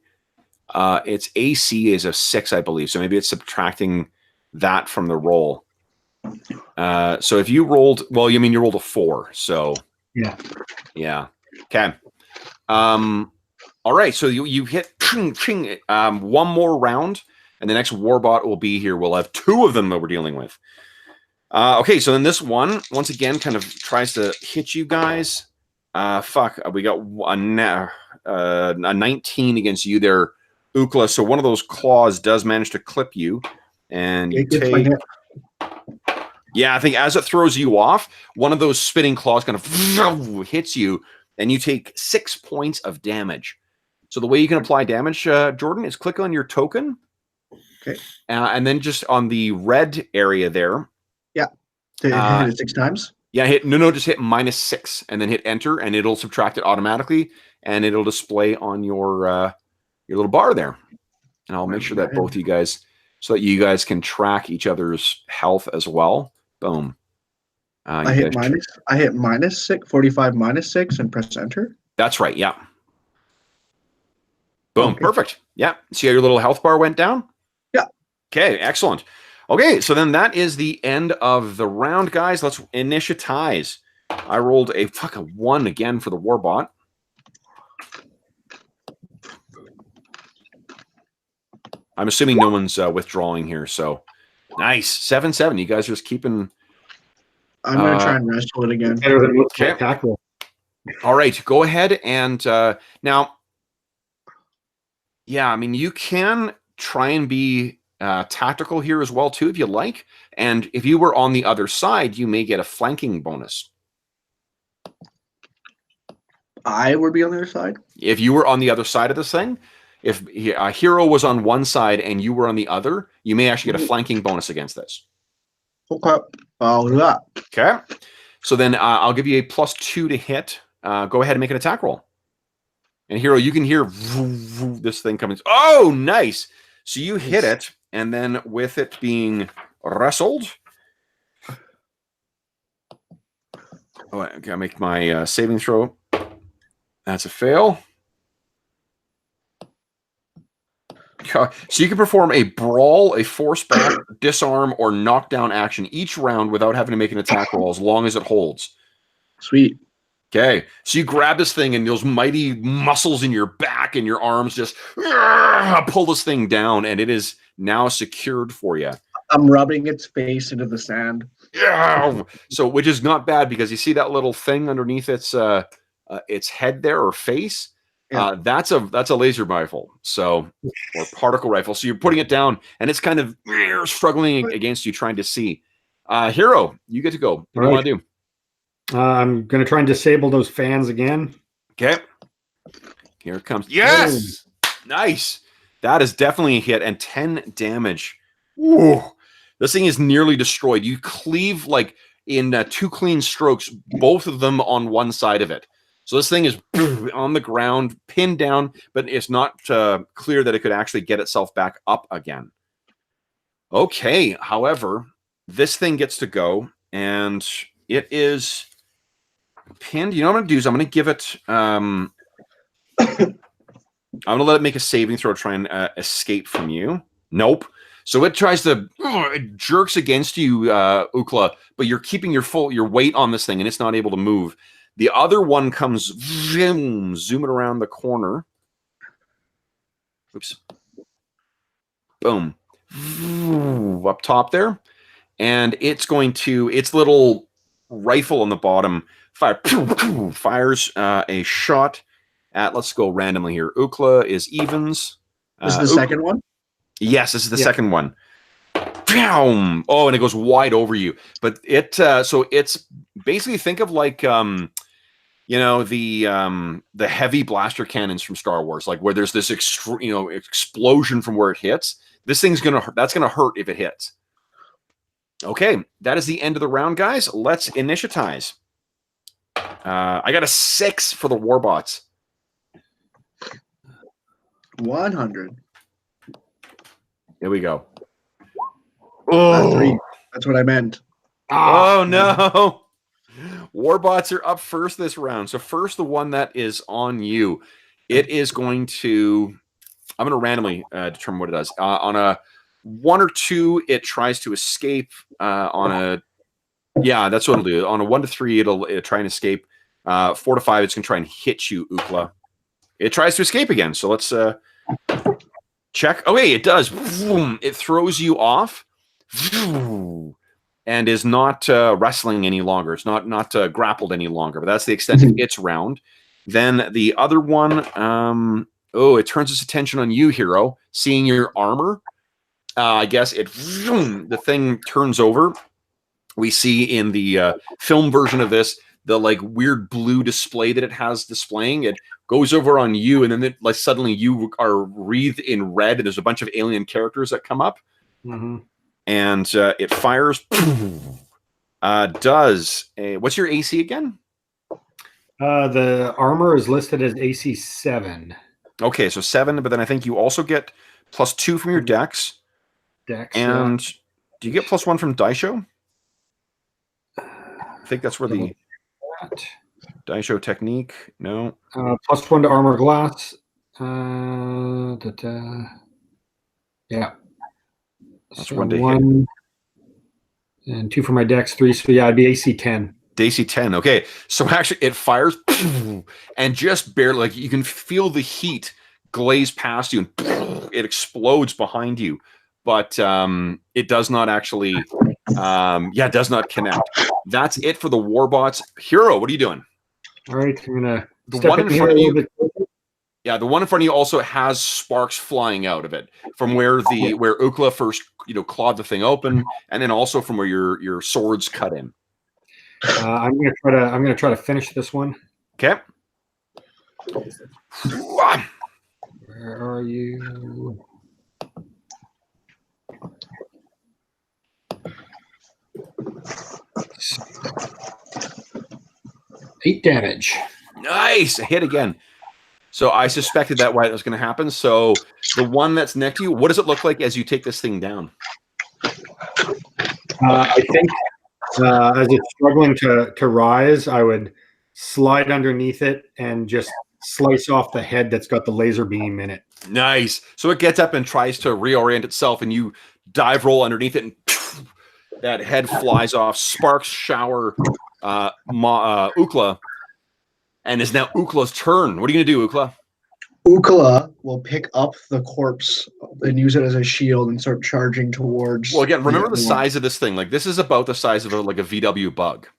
Its AC is a 6, I believe. So maybe it's subtracting that from the roll. So if you rolled, well, you rolled a 4. So yeah. Okay. All right. So you hit one more round, and the next warbot will be here. We'll have 2 of them that we're dealing with. Okay. So then this one once again kind of tries to hit you guys. We got a 19 against you there, Ukla. So one of those claws does manage to clip you, and you take. Yeah, I think as it throws you off, one of those spitting claws kind of hits you, and you take 6 points of damage. So the way you can apply damage, Jordan, is click on your token. Okay. And then just on the red area there. Yeah. Hit it 6 times. Yeah, just hit -6 and then hit enter, and it'll subtract it automatically, and it'll display on your little bar there. And I'll make sure that both of you guys, so that you guys can track each other's health as well. Boom. I hit -6, 45 -6, and press enter. That's right. Yeah. Boom. Okay. Perfect. Yeah. See how your little health bar went down? Yeah. Okay. Excellent. Okay. So then that is the end of the round, guys. Let's initiatize. I rolled a fucking 1 again for the warbot. I'm assuming no one's withdrawing here. So nice. 7-7. You guys are just keeping. I'm going to try and wrestle it again. Okay. All right. Go ahead and now. Yeah, you can try and be tactical here as well, too, if you like. And if you were on the other side, you may get a flanking bonus. I would be on the other side. If you were on the other side of this thing, if a hero was on one side and you were on the other, you may actually get a flanking bonus against this. Okay. I'll do that. Okay. So then I'll give you a +2 to hit. Go ahead and make an attack roll. And hero, you can hear this thing coming. Oh, nice. So you hit it, and then with it being wrestled. Oh, I gotta make my saving throw. That's a fail. So you can perform a brawl, a force back, disarm, or knockdown action each round without having to make an attack roll as long as it holds. Sweet. Okay, so you grab this thing and those mighty muscles in your back and your arms just pull this thing down, and it is now secured for you. I'm rubbing its face into the sand. Yeah. So, which is not bad because you see that little thing underneath its head there or face. Yeah. That's a laser rifle, so or particle rifle. So you're putting it down, and it's kind of struggling against you, trying to see. Hero, you get to go. What do you want to do? I'm going to try and disable those fans again. Okay. Here it comes. Yes! Boom. Nice. That is definitely a hit, and 10 damage. Ooh. This thing is nearly destroyed. You cleave, like, in 2 clean strokes, both of them on one side of it. So this thing is on the ground, pinned down, but it's not clear that it could actually get itself back up again. Okay. However, this thing gets to go, and it is pinned. You know what I'm going to do is I'm going to give it... I'm going to let it make a saving throw to try and escape from you. Nope. So it tries to... it jerks against you, Ukla, but you're keeping your weight on this thing, and it's not able to move. The other one comes zooming around the corner. Oops. Boom. Up top there. And it's going to... its little rifle on the bottom fires a shot at... let's go randomly here. Ukla is evens. This is the second one? Yes, this is the second one. Oh, and it goes wide over you. But it... so it's... basically think of like... you know, the heavy blaster cannons from Star Wars, like where there's this explosion from where it hits. This thing's that's gonna hurt if it hits. Okay, that is the end of the round, guys. Let's initiatize. I got a 6 for the warbots. 100. Here we go. Oh, 3. That's what I meant. Oh no. Warbots are up first this round. So first, the one that is on you. It is going to... I'm going to randomly determine what it does. On a 1 or 2, it tries to escape. On a... yeah, that's what it'll do. On a 1 to 3, it'll try and escape. 4 to 5, it's going to try and hit you, Ukla. It tries to escape again. So let's check. Oh, hey, it does. It throws you off. And is not wrestling any longer. It's not grappled any longer. But that's the extent of its round. Then the other one, it turns its attention on you, hero. Seeing your armor, I guess the thing turns over. We see in the film version of this, the like weird blue display that it has displaying. It goes over on you, and then like suddenly you are wreathed in red, and there's a bunch of alien characters that come up. Mm-hmm. And it fires. What's your AC again? The armor is listed as AC 7. Okay, so 7, but then I think you also get +2 from your dex. And do you get +1 from Daisho? I think that's where the Daisho technique. No. +1 to armor class. Yeah. That's so 1 to 1 and 2 for my dex, 3. So yeah, it'd be AC 10. AC 10. Okay, so actually it fires and just barely, like you can feel the heat glaze past you, and it explodes behind you. But it does not actually, it does not connect. That's it for the warbots. Hero, what are you doing? All right, I'm gonna the one in front of you. Yeah, the one in front of you also has sparks flying out of it from where Ukla first, clawed the thing open, and then also from where your swords cut in. I'm gonna try to finish this one. Okay. Where are you? Eight damage. Nice, a hit again. So I suspected that why it was going to happen. So the one that's next to you, what does it look like as you take this thing down? I think as it's struggling to rise, I would slide underneath it and just slice off the head that's got the laser beam in it. Nice. So it gets up and tries to reorient itself, and you dive roll underneath it, and that head flies off. Sparks shower Ukla, and is now Ukla's turn. What are you going to do, Ukla? Ukla will pick up the corpse and use it as a shield and start charging towards. Well, again, remember the size of this thing. Like, this is about the size of a VW bug.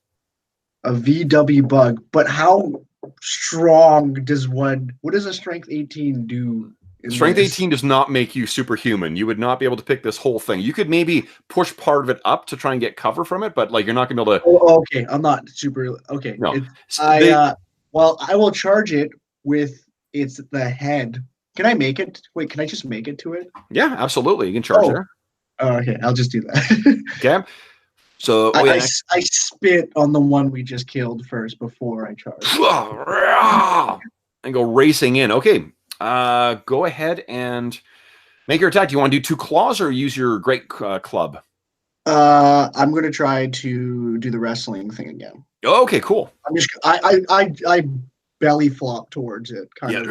A VW bug, but how strong does one? What does a strength 18 do? Strength 18 does not make you superhuman. You would not be able to pick this whole thing. You could maybe push part of it up to try and get cover from it, but like you're not going to be able to. Oh, okay, I'm not super. Okay, no. Well, I will charge it with the head. Can I make it? Wait, can I just make it to it? Yeah, absolutely. You can charge there. Oh, okay, I'll just do that. Okay. So I spit on the one we just killed first before I charge. And go racing in. Okay. Go ahead and make your attack. Do you want to do 2 claws or use your great club? I'm gonna try to do the wrestling thing again. Okay, cool. I belly flop towards it. Kind of.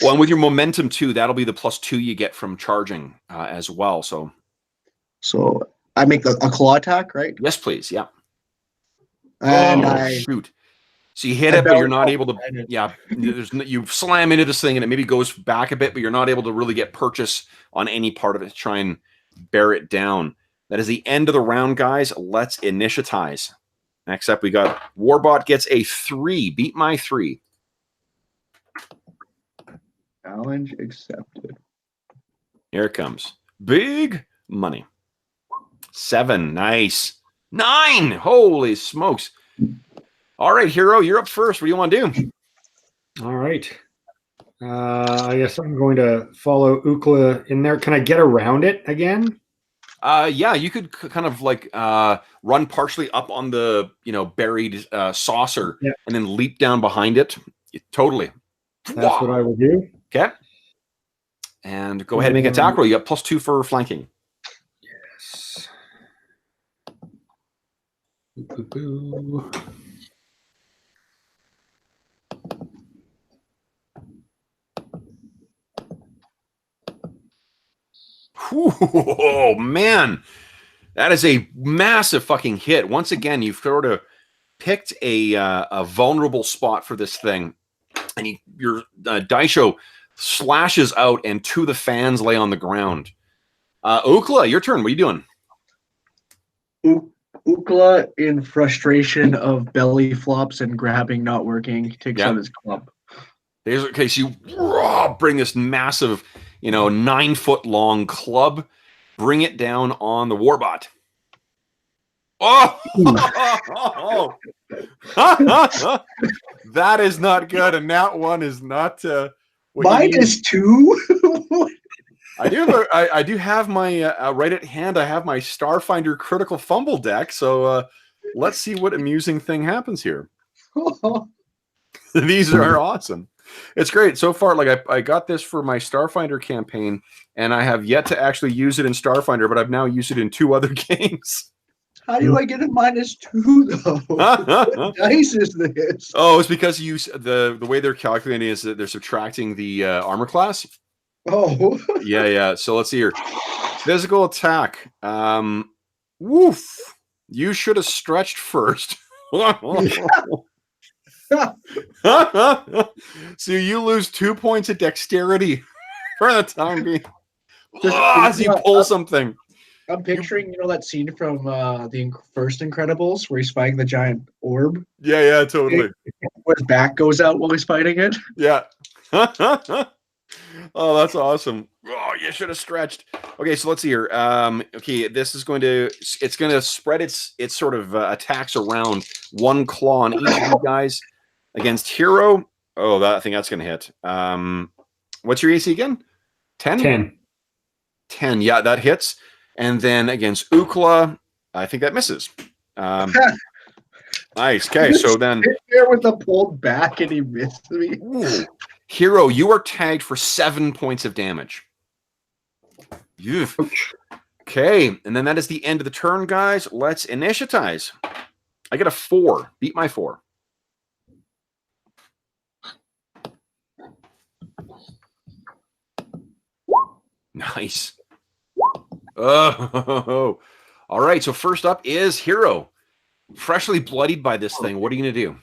Well, and with your momentum too, that'll be the +2 you get from charging as well. So I make a claw attack, right? Yes, please. Yeah. And shoot. So you hit it, but you're not able to. Yeah, you slam into this thing, and it maybe goes back a bit, but you're not able to really get purchase on any part of it to try and bear it down. That is the end of the round, guys. Let's initiatize. Next up, we got Warbot gets a 3. Beat my 3. Challenge accepted. Here it comes. Big money. 7. Nice. 9. Holy smokes. All right, Hero, you're up first. What do you want to do? All right. I guess I'm going to follow Ukla in there. Can I get around it again? Yeah, you could kind of like run partially up on the buried saucer and then leap down behind it. Totally. That's what I will do. Okay. And go ahead and make an attack roll. You got +2 for flanking. Yes. Boo-boo-boo. Oh man, that is a massive fucking hit. Once again, you've sort of picked a vulnerable spot for this thing, and your Daisho slashes out, and 2 of the fans lay on the ground. Ukla, your turn. What are you doing? Ukla, in frustration of belly flops and grabbing not working, takes out his club. Okay, so you bring this massive, 9-foot-long club, bring it down on the Warbot. Oh! That is not good, and that one is not. Mine is 2. I do have my right at hand. I have my Starfinder critical fumble deck. So let's see what amusing thing happens here. These are awesome. It's great so far. Like I got this for my Starfinder campaign, and I have yet to actually use it in Starfinder, but I've now used it in 2 other games. How do I get a -2 though? What dice is this? Oh, it's because you use the way they're calculating is that they're subtracting the armor class. Oh. Yeah. So let's see here. Physical attack. Woof. You should have stretched first. So you lose 2 points of dexterity for the time being. As you pull something. I'm picturing, that scene from the first Incredibles where he's fighting the giant orb. Yeah, totally. Where his back goes out while he's fighting it. Yeah. Oh, that's awesome. Oh, you should have stretched. Okay, so let's see here. Okay, this is going to spread its sort of attacks around, one claw on each of you guys against Hero. Oh, I think that's going to hit. What's your AC again? 10? 10. 10. Yeah, that hits. And then against Ukla, I think that misses. Nice. Okay, so then there with the pulled back and he missed me. Ooh. Hero, you are tagged for 7 points of damage. Okay, and then that is the end of the turn, guys. Let's initiatize. I get a 4. Beat my 4. Nice. Oh, all right. So first up is Hero, freshly bloodied by this thing. What are you gonna do?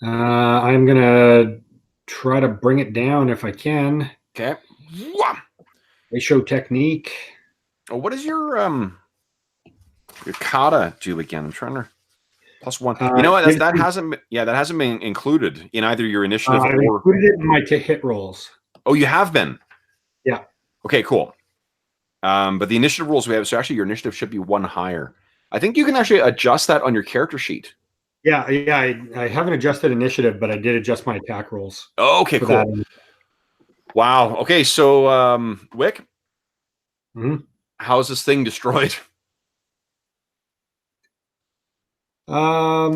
I'm gonna try to bring it down if I can. Okay. Ratio technique. Oh, what does your kata do again? I'm trying to +1. You know what? That hasn't been included in either your initiative I've or included it in my hit rolls. Oh, you have been. Yeah. Okay, cool. But the initiative rules we have, so actually your initiative should be 1 higher. I think you can actually adjust that on your character sheet. Yeah. I haven't adjusted initiative, but I did adjust my attack rolls. Oh, okay, cool. Wow. Okay, so Wick, how's this thing destroyed? I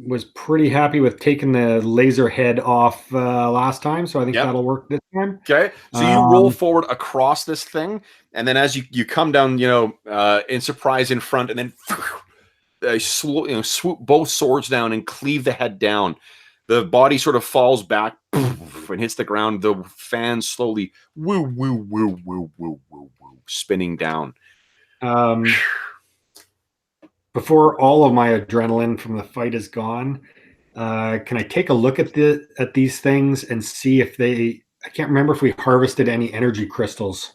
was pretty happy with taking the laser head off last time, so I think that'll work this time. Okay, so you roll forward across this thing, and then as you come down, in surprise in front, and then swoop both swords down and cleave the head down. The body sort of falls back and hits the ground. The fan slowly spinning down. Before all of my adrenaline from the fight is gone, can I take a look at these things and see if I can't remember if we harvested any energy crystals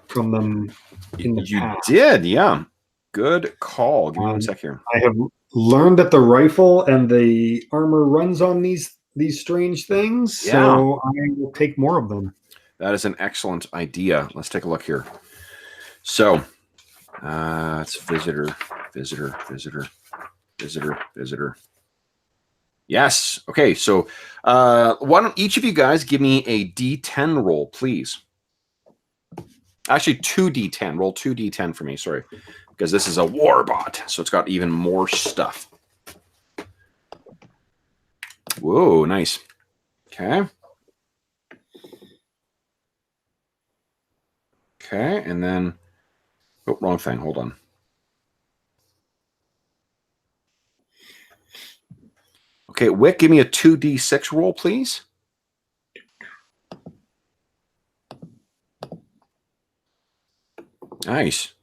from them in the past. You did, yeah. Good call. Give me 1 sec here. I have learned that the rifle and the armor runs on these strange things, so I will take more of them. That is an excellent idea. Let's take a look here. So, it's visitor. Yes. Okay, so why don't each of you guys give me a D10 roll, please? Actually, 2D10. Roll 2D10 for me, sorry. Because this is a warbot, so it's got even more stuff. Whoa, nice. Okay. Okay, and then... Oh, wrong thing. Hold on. Okay, Wick, give me a 2D6 roll, please. Nice.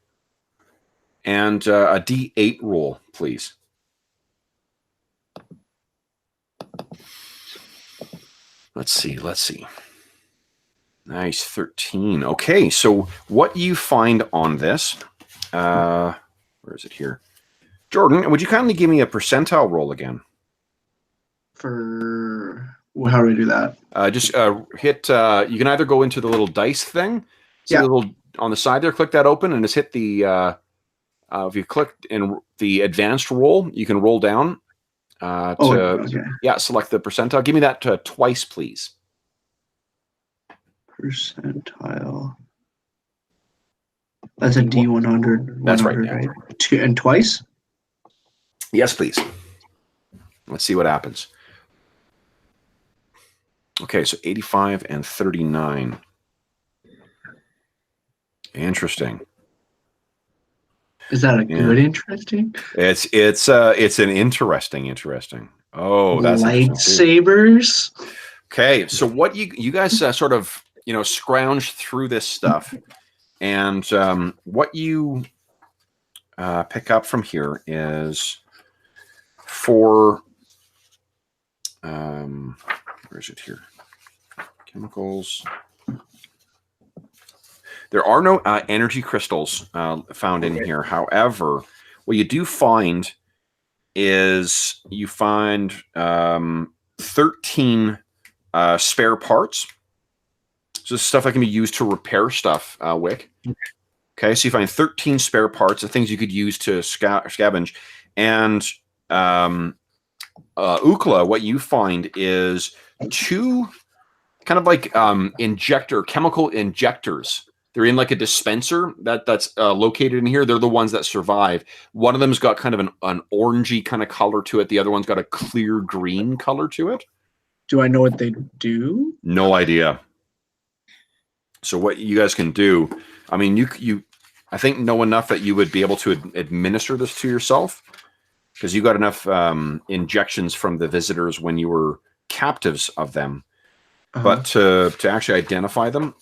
And a D8 roll, please. Let's see. Nice, 13. Okay, so what you find on this, where is it here? Jordan, would you kindly give me a percentile roll again? For how do we do that? Just hit, you can either go into the little dice thing, see the little on the side there, click that open, and just hit the, if you click in the advanced roll, you can roll down select the percentile. Give me that twice, please. Percentile. That's a D100. That's right. Yeah. Two and twice? Yes, please. Let's see what happens. Okay, so 85 and 39. Interesting. Is that a good interesting? It's an interesting. Oh, that's lightsabers. Okay, so what you guys sort of scrounge through this stuff, and what you pick up from here is for where is it here? Chemicals. There are no energy crystals found in here. However, what you do find is you find 13 spare parts. So this stuff that can be used to repair stuff, Wick. Okay, so you find 13 spare parts of things you could use to scavenge. And Ukla, what you find is 2 kind of like chemical injectors. They're in like a dispenser that's located in here. They're the ones that survive. One of them's got kind of an orangey kind of color to it. The other one's got a clear green color to it. Do I know what they do? No idea. So what you guys can do, I mean, you I think know enough that you would be able to administer this to yourself, because you got enough injections from the visitors when you were captives of them. But to actually identify them,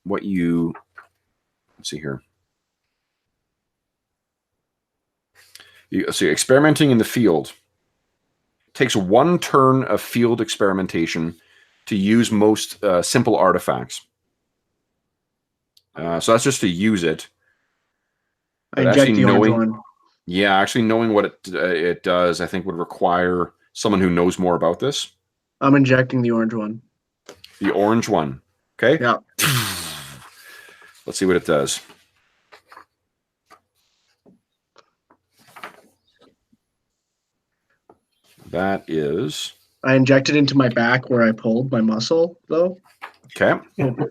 let's see here. So experimenting in the field takes 1 turn of field experimentation to use most simple artifacts. So that's just to use it. I inject the orange one. Yeah, actually knowing what it does, I think would require someone who knows more about this. I'm injecting the orange one. The orange one. Okay? Yeah. Let's see what it does. That is... I injected into my back where I pulled my muscle, though. Okay.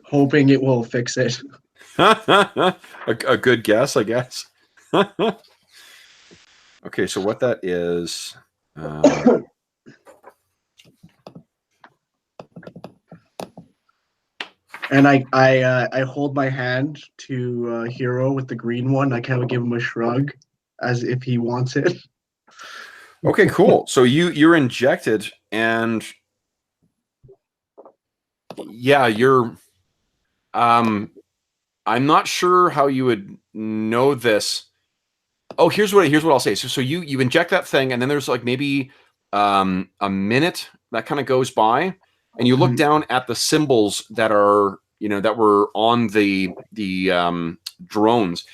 Hoping it will fix it. a good guess, I guess. Okay, so what that is... And I hold my hand to Hero with the green one. I kind of give him a shrug as if he wants it. Okay, cool. So you're injected, and yeah, you're I'm not sure how you would know this. Oh, here's what I'll say. So you inject that thing, and then there's like maybe a minute that kind of goes by, and you look down at the symbols that are, that were on the drones,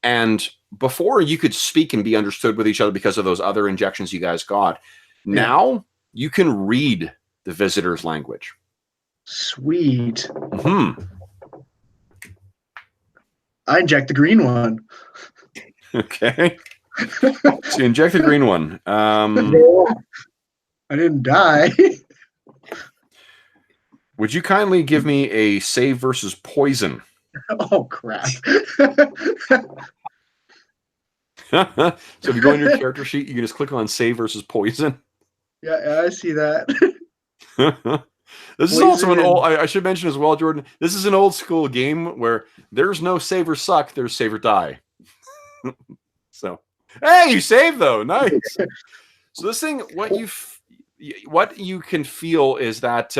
and before you could speak and be understood with each other because of those other injections you guys got. Yeah. Now you can read the visitor's language. Sweet. I inject the green one. Okay. So you inject the green one. I didn't die. Would you kindly give me a save versus poison? Oh, crap. So if you go in your character sheet, you can just click on save versus poison. Yeah, I see that. This is also an old, I should mention as well, Jordan, this is an old school game where there's no save or suck, there's save or die. So, hey, you saved though. Nice. So this thing, what you can feel is that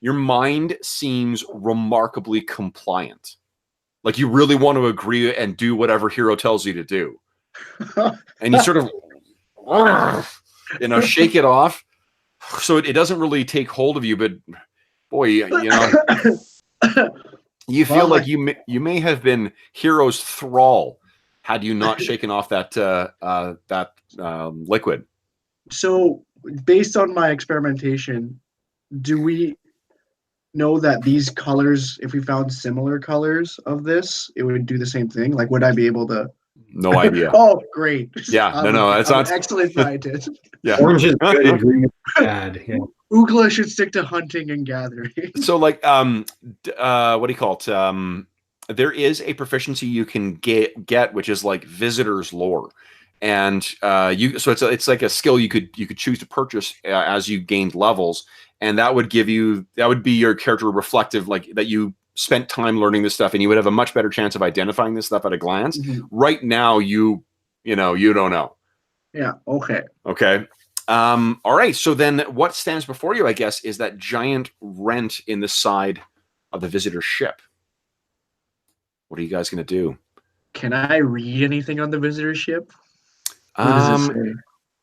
your mind seems remarkably compliant. Like you really want to agree and do whatever Hero tells you to do. And you sort of, shake it off. So it doesn't really take hold of you, but boy, you feel like you may have been Hero's thrall had you not shaken off that liquid. So based on my experimentation, do we know that these colors, if we found similar colors of this, it would do the same thing? Like, would I be able to? No idea. Oh, great. Yeah, no, it's not. An excellent scientist. Yeah. Orange is good and green is bad. Yeah. Ukla should stick to hunting and gathering. So, like, what do you call it? There is a proficiency you can get, which is like visitor's lore, and so it's like a skill you could choose to purchase as you gained levels, and that would be your character reflective, like that you spent time learning this stuff, and you would have a much better chance of identifying this stuff at a glance. Right now, you don't know. Yeah. Okay. Okay. All right. So then what stands before you, I guess, is that giant rent in the side of the visitor ship. What are you guys going to do? Can I read anything on the visitor ship? What does it say?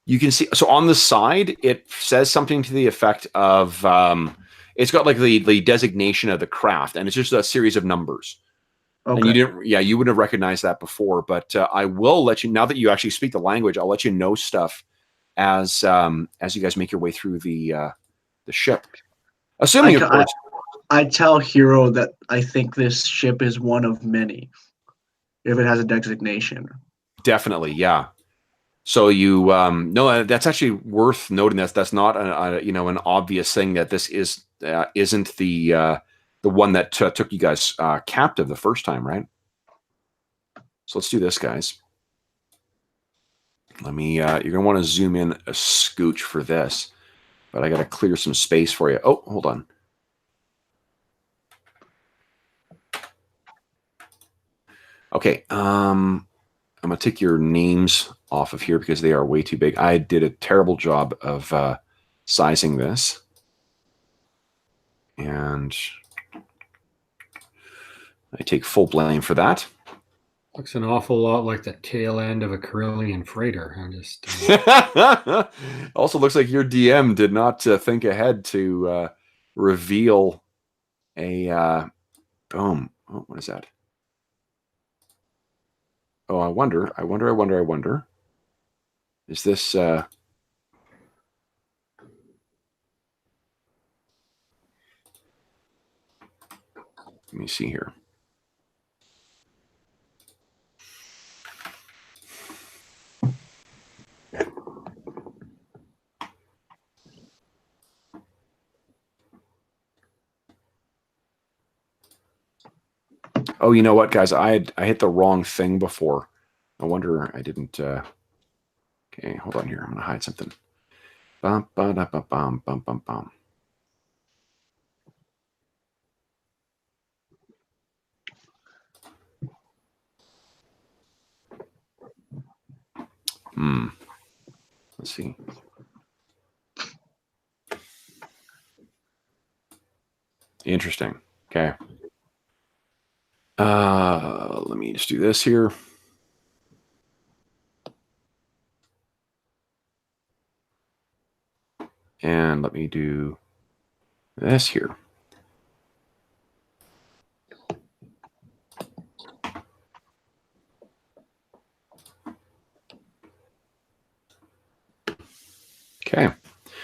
You can see, so on the side, it says something to the effect of, it's got like the designation of the craft, and it's just a series of numbers. Okay. And you wouldn't have recognized that before, but I will let you, now that you actually speak the language, I'll let you know stuff as you guys make your way through the ship. Assuming, of course. I tell Hero that I think this ship is one of many, if it has a designation. Definitely, yeah. So you no, that's actually worth noting. That's not an obvious thing that this isn't the one that took you guys captive the first time, right? So let's do this, guys. Let me. You're gonna want to zoom in a scooch for this, but I got to clear some space for you. Oh, hold on. Okay. I'm gonna take your names off of here because they are way too big. I did a terrible job of sizing this, and I take full blame for that. Looks an awful lot like the tail end of a Carillion freighter. I just also looks like your DM did not think ahead to reveal a boom. Oh, what is that? Oh, I wonder. Is this let me see here. Oh, you know what, guys? I hit the wrong thing before. No wonder I didn't. Okay, hold on here. I'm gonna hide something. Bum, ba, da, ba, bum, bum, bum, bum. Let's see. Interesting. Okay. Let me just do this here. And let me do this here. Okay.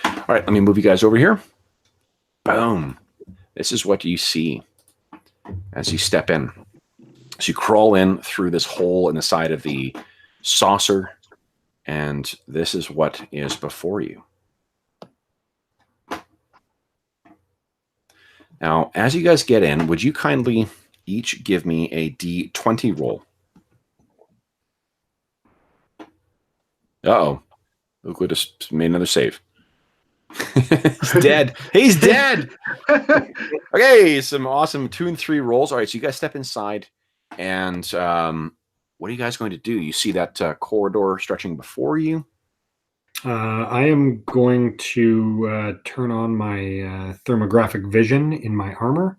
All right, let me move you guys over here. Boom. This is what you see as you step in. So you crawl in through this hole in the side of the saucer, and this is what is before you. Now, as you guys get in, would you kindly each give me a D20 roll? Uh-oh. Oakwood just made another save. He's dead. He's dead! Okay, some awesome 2 and 3 rolls. All right, so you guys step inside, and what are you guys going to do? You see that corridor stretching before you? I am going to turn on my thermographic vision in my armor.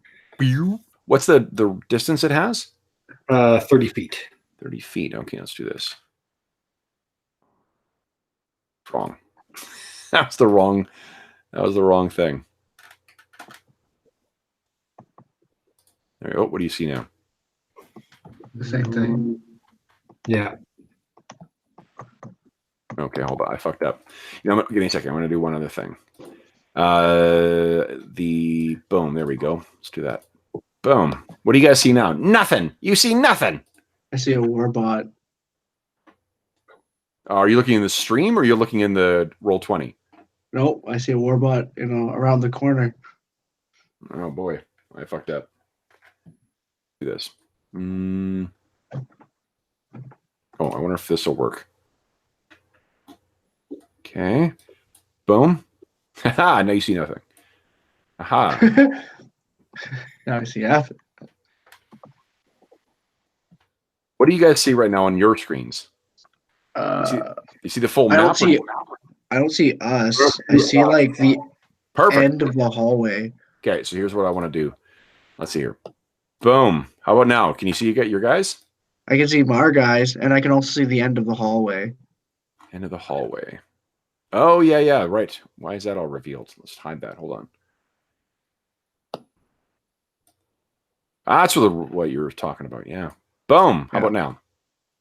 What's the distance it has? 30 feet. 30 feet. Okay, let's do this. Wrong. That was the wrong thing. There you go. What do you see now? The same thing. Yeah. Okay, hold on. I fucked up. You know, give me a second. I'm going to do one other thing. The boom. There we go. Let's do that. Boom. What do you guys see now? Nothing. You see nothing. I see a warbot. Are you looking in the stream or are you looking in the Roll20? Nope, I see a warbot, around the corner. Oh boy, I fucked up. Do this. Oh, I wonder if this will work. Okay. Boom. Haha, now you see nothing. Aha. Now I see half. What do you guys see right now on your screens? You see the full map? I don't see us. I see like the end of the hallway. Okay, so here's what I want to do. Let's see here. Boom. How about now? Can you see your guys? I can see our guys, and I can also see the end of the hallway. End of the hallway. Oh, yeah, right. Why is that all revealed? Let's hide that. Hold on. That's what you were talking about, yeah. Boom. How about now?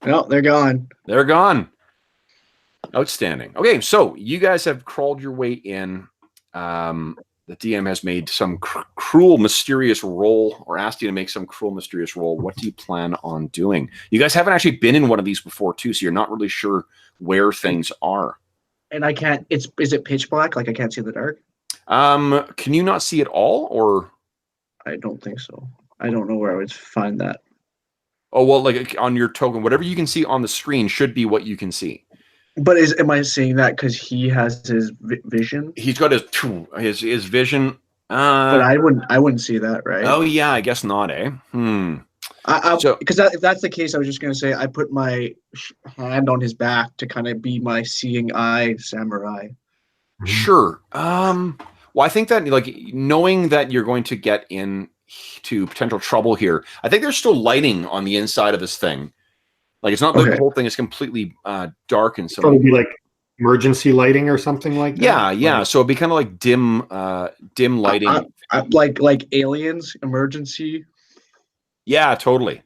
No, they're gone. They're gone. Outstanding. Okay, so you guys have crawled your way in. The DM has made some cruel, mysterious roll, or asked you to make some cruel, mysterious roll. What do you plan on doing? You guys haven't actually been in one of these before, too, so you're not really sure where things are. And I can't. Is it pitch black? Like I can't see in the dark? Can you not see at all, or? I don't think so. I don't know where I would find that. Oh, well, like on your token, whatever you can see on the screen should be what you can see. But am I saying that because he has his vision? He's got his vision. But I wouldn't see that, right? Oh yeah, I guess not, eh? Because if that's the case, I was just gonna say I put my hand on his back to kind of be my seeing eye samurai. Sure. Well, I think that like knowing that you're going to get into potential trouble here, I think there's still lighting on the inside of this thing. Like it's not like the whole thing is completely dark and so. Probably be like emergency lighting or something like that. Yeah, yeah. So it'd be kind of like dim lighting, like aliens emergency. Yeah, totally.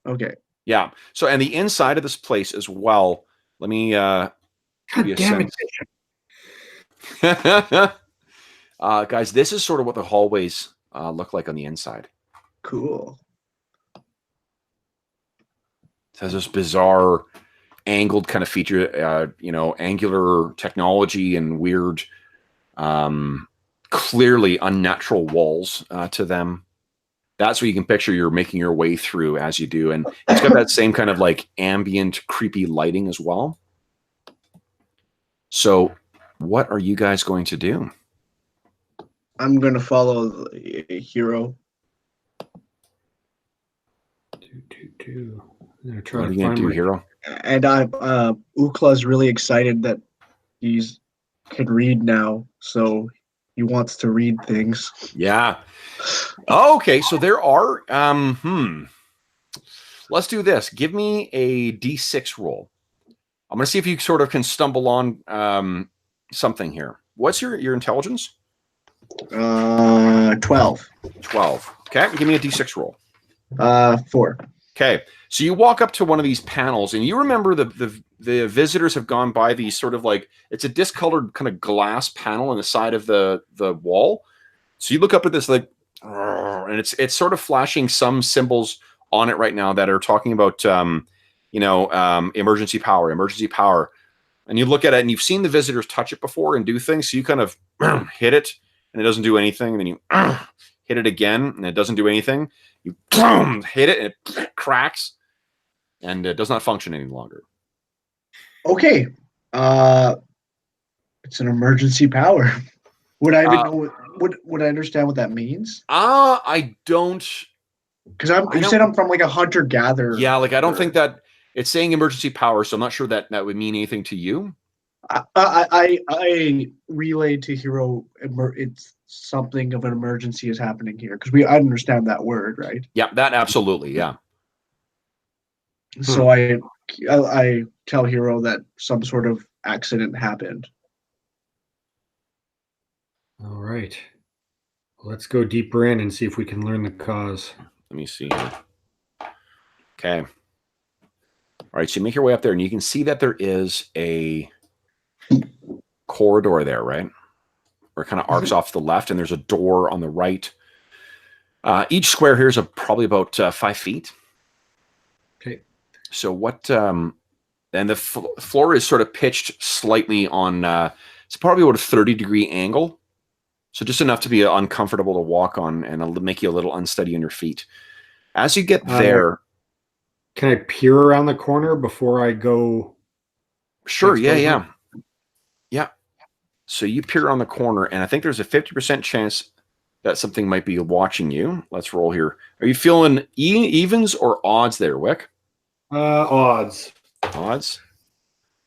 Okay. Yeah. So and the inside of this place as well. Let me give you a sense. Guys, this is sort of what the hallways look like on the inside. Cool. It has this bizarre angled kind of feature, angular technology and weird, clearly unnatural walls to them. That's what you can picture you're making your way through as you do. And it's got that same kind of like ambient, creepy lighting as well. So what are you guys going to do? I'm going to follow a hero. What are you going to do, hero? And Ukla's really excited that he's can read now, so he wants to read things. Yeah. Okay, so there are let's do this. Give me a D6 roll. I'm going to see if you sort of can stumble on something here. What's your intelligence? 12. 12. Okay, give me a D6 roll. 4. Okay, so you walk up to one of these panels, and you remember the visitors have gone by these sort of like, it's a discolored kind of glass panel on the side of the wall. So you look up at this like, and it's sort of flashing some symbols on it right now that are talking about emergency power. And you look at it, and you've seen the visitors touch it before and do things. So you kind of hit it, and it doesn't do anything. And then you hit it again, and it doesn't do anything. You hit it, and it cracks, and it does not function any longer. Okay. It's an emergency power. Would I even know? Would I understand what that means? I don't. Because you said I'm from like a hunter-gatherer. Yeah, like I don't think that it's saying emergency power, so I'm not sure that would mean anything to you. I relayed to Hero it's something of an emergency is happening here because I understand that word, right? Yeah, that absolutely, yeah. So I tell Hero that some sort of accident happened. All right. Let's go deeper in and see if we can learn the cause. Let me see here. Okay. All right, so you make your way up there, and you can see that there is a corridor there, right? Where it kind of arcs off to the left, and there's a door on the right. Each square here is probably about 5 feet. Okay. So what? And the floor is sort of pitched slightly on. It's probably about a 30-degree angle. So just enough to be uncomfortable to walk on, and it'll make you a little unsteady on your feet. As you get there, can I peer around the corner before I go? Sure. Yeah. So you peer on the corner, and I think there's a 50% chance that something might be watching you. Let's roll here. Are you feeling evens or odds there, Wick? Odds. Odds.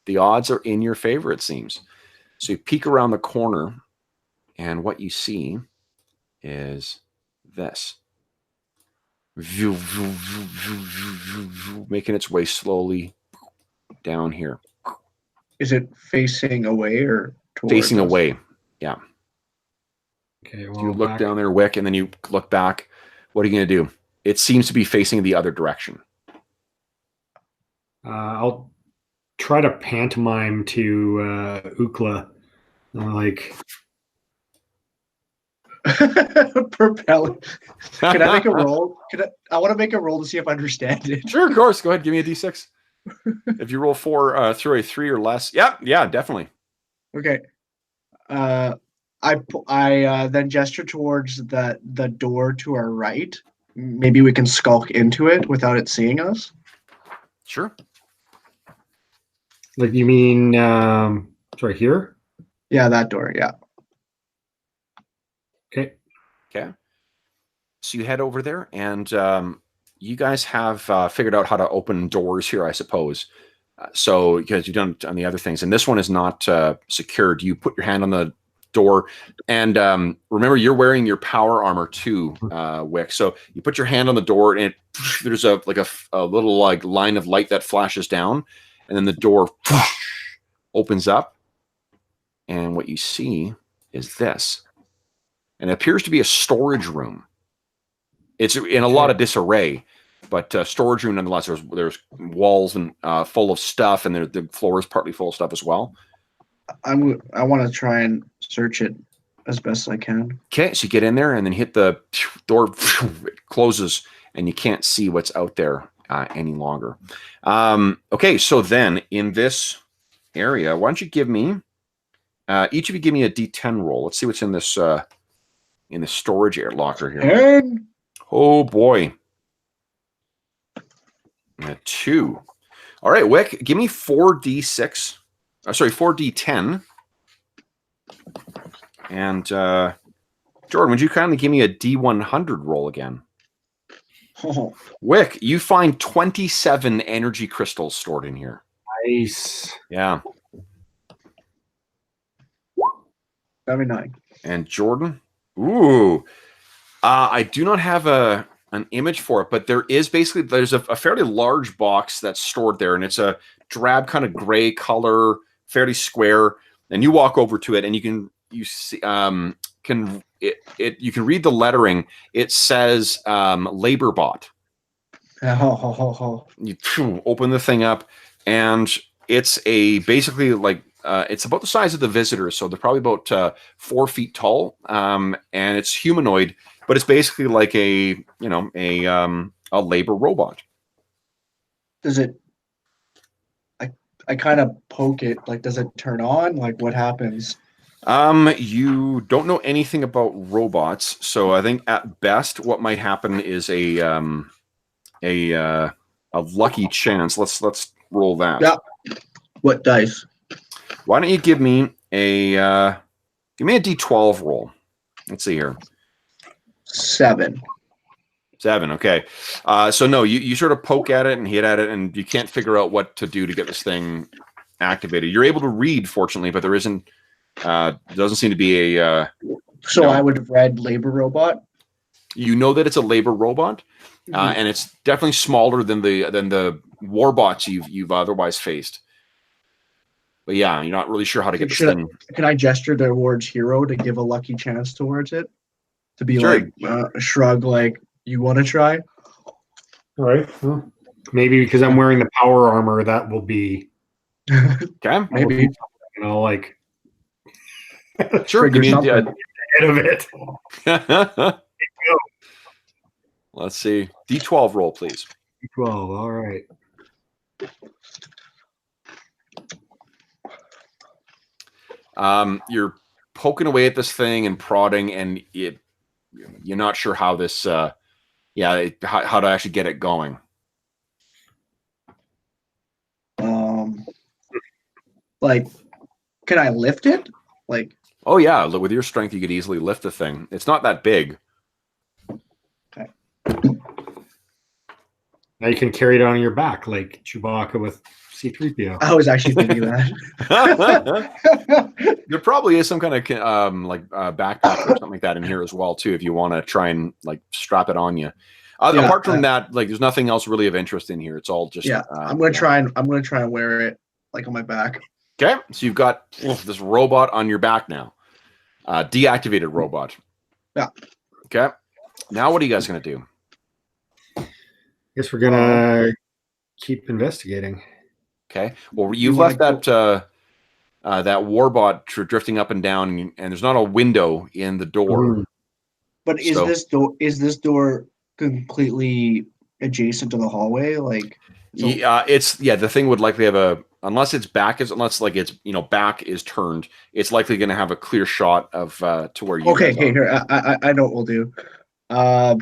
The odds are in your favor, it seems. So you peek around the corner, and what you see is this. Making its way slowly down here. Is it facing away or facing away? Yeah. Okay. Well, so you look down there, Wick, and then you look back. What are you going to do? It seems to be facing the other direction. I'll try to pantomime to Ukla. Like, Propeller. Can I make a roll? I want to make a roll to see if I understand it. Sure, of course. Go ahead. Give me a d6. If you roll 4 through a 3 or less. Yeah, definitely. Okay. I then gesture towards the door to our right. Maybe we can skulk into it without it seeing us. Sure. like you mean right here? Yeah, that door. Yeah. Okay. Okay. So you head over there, and you guys have figured out how to open doors here, I suppose. So because you've done on the other things, and this one is not secured, you put your hand on the door, and remember you're wearing your power armor too, Wick. So you put your hand on the door, and there's a little like line of light that flashes down, and then the door opens up, and what you see is this, and it appears to be a storage room. It's in a lot of disarray, but storage room nonetheless. There's walls and full of stuff, and the floor is partly full of stuff as well. I want to try and search it as best I can. Okay, so you get in there and then hit the door. It closes, and you can't see what's out there any longer. Okay, so then in this area, why don't you give me each of you give me a D10 roll. Let's see what's in this storage air locker here. And Oh boy. A 2. All right, Wick, give me 4d6. Sorry, 4d10. And Jordan, would you kindly give me a d100 roll again? oh, Wick, you find 27 energy crystals stored in here. Nice. Yeah. 79. And Jordan? Ooh. I do not have an image for it, but there's a fairly large box that's stored there, and it's a drab kind of gray color, fairly square. And you walk over to it, and you can read the lettering. It says labor bot. You open the thing up, and it's basically like it's about the size of the visitor, so they're probably about 4 feet tall, and it's humanoid. But it's basically like a labor robot. Does it? I kind of poke it. Like, does it turn on? Like, what happens? You don't know anything about robots, so I think at best what might happen is a lucky chance. Let's roll that. Yeah. What dice? Why don't you give me a D12 roll? Let's see here. 7. 7, okay. So no, you sort of poke at it and hit at it, and you can't figure out what to do to get this thing activated. You're able to read, fortunately, but there doesn't seem to be a... So I would have read labor robot? You know that it's a labor robot, and it's definitely smaller than the warbots you've otherwise faced. But yeah, you're not really sure how to get this thing... Can I gesture towards Hero to give a lucky chance towards it? To be Sure. like, shrug, like, you want to try? All right. Well, maybe because I'm wearing the power armor, that will be Okay. Maybe. Like Sure. Give me ahead of it. Let's see. D12 roll, please. 12. All right. You're poking away at this thing and prodding, and you're not sure how this, how to actually get it going. Like, can I lift it? Like, oh yeah, with your strength, you could easily lift the thing. It's not that big. okay. Now you can carry it on your back like Chewbacca with C-3PO. I was actually thinking that. There probably is some kind of backpack or something like that in here as well too, if you want to try and like strap it on you. Apart from that, like there's nothing else really of interest in here. It's all just I'm gonna try and wear it like on my back. Okay, so you've got this robot on your back now. Deactivated robot. Yeah. Okay. Now what are you guys going to do? Guess we're going to keep investigating. Okay. Well, you've left that that warbot drifting up and down, and there's not a window in the door. But is this door completely adjacent to the hallway? Like, the thing would likely have unless its back is back is turned, it's likely going to have a clear shot of to where you. Okay, here I know what we'll do. I'll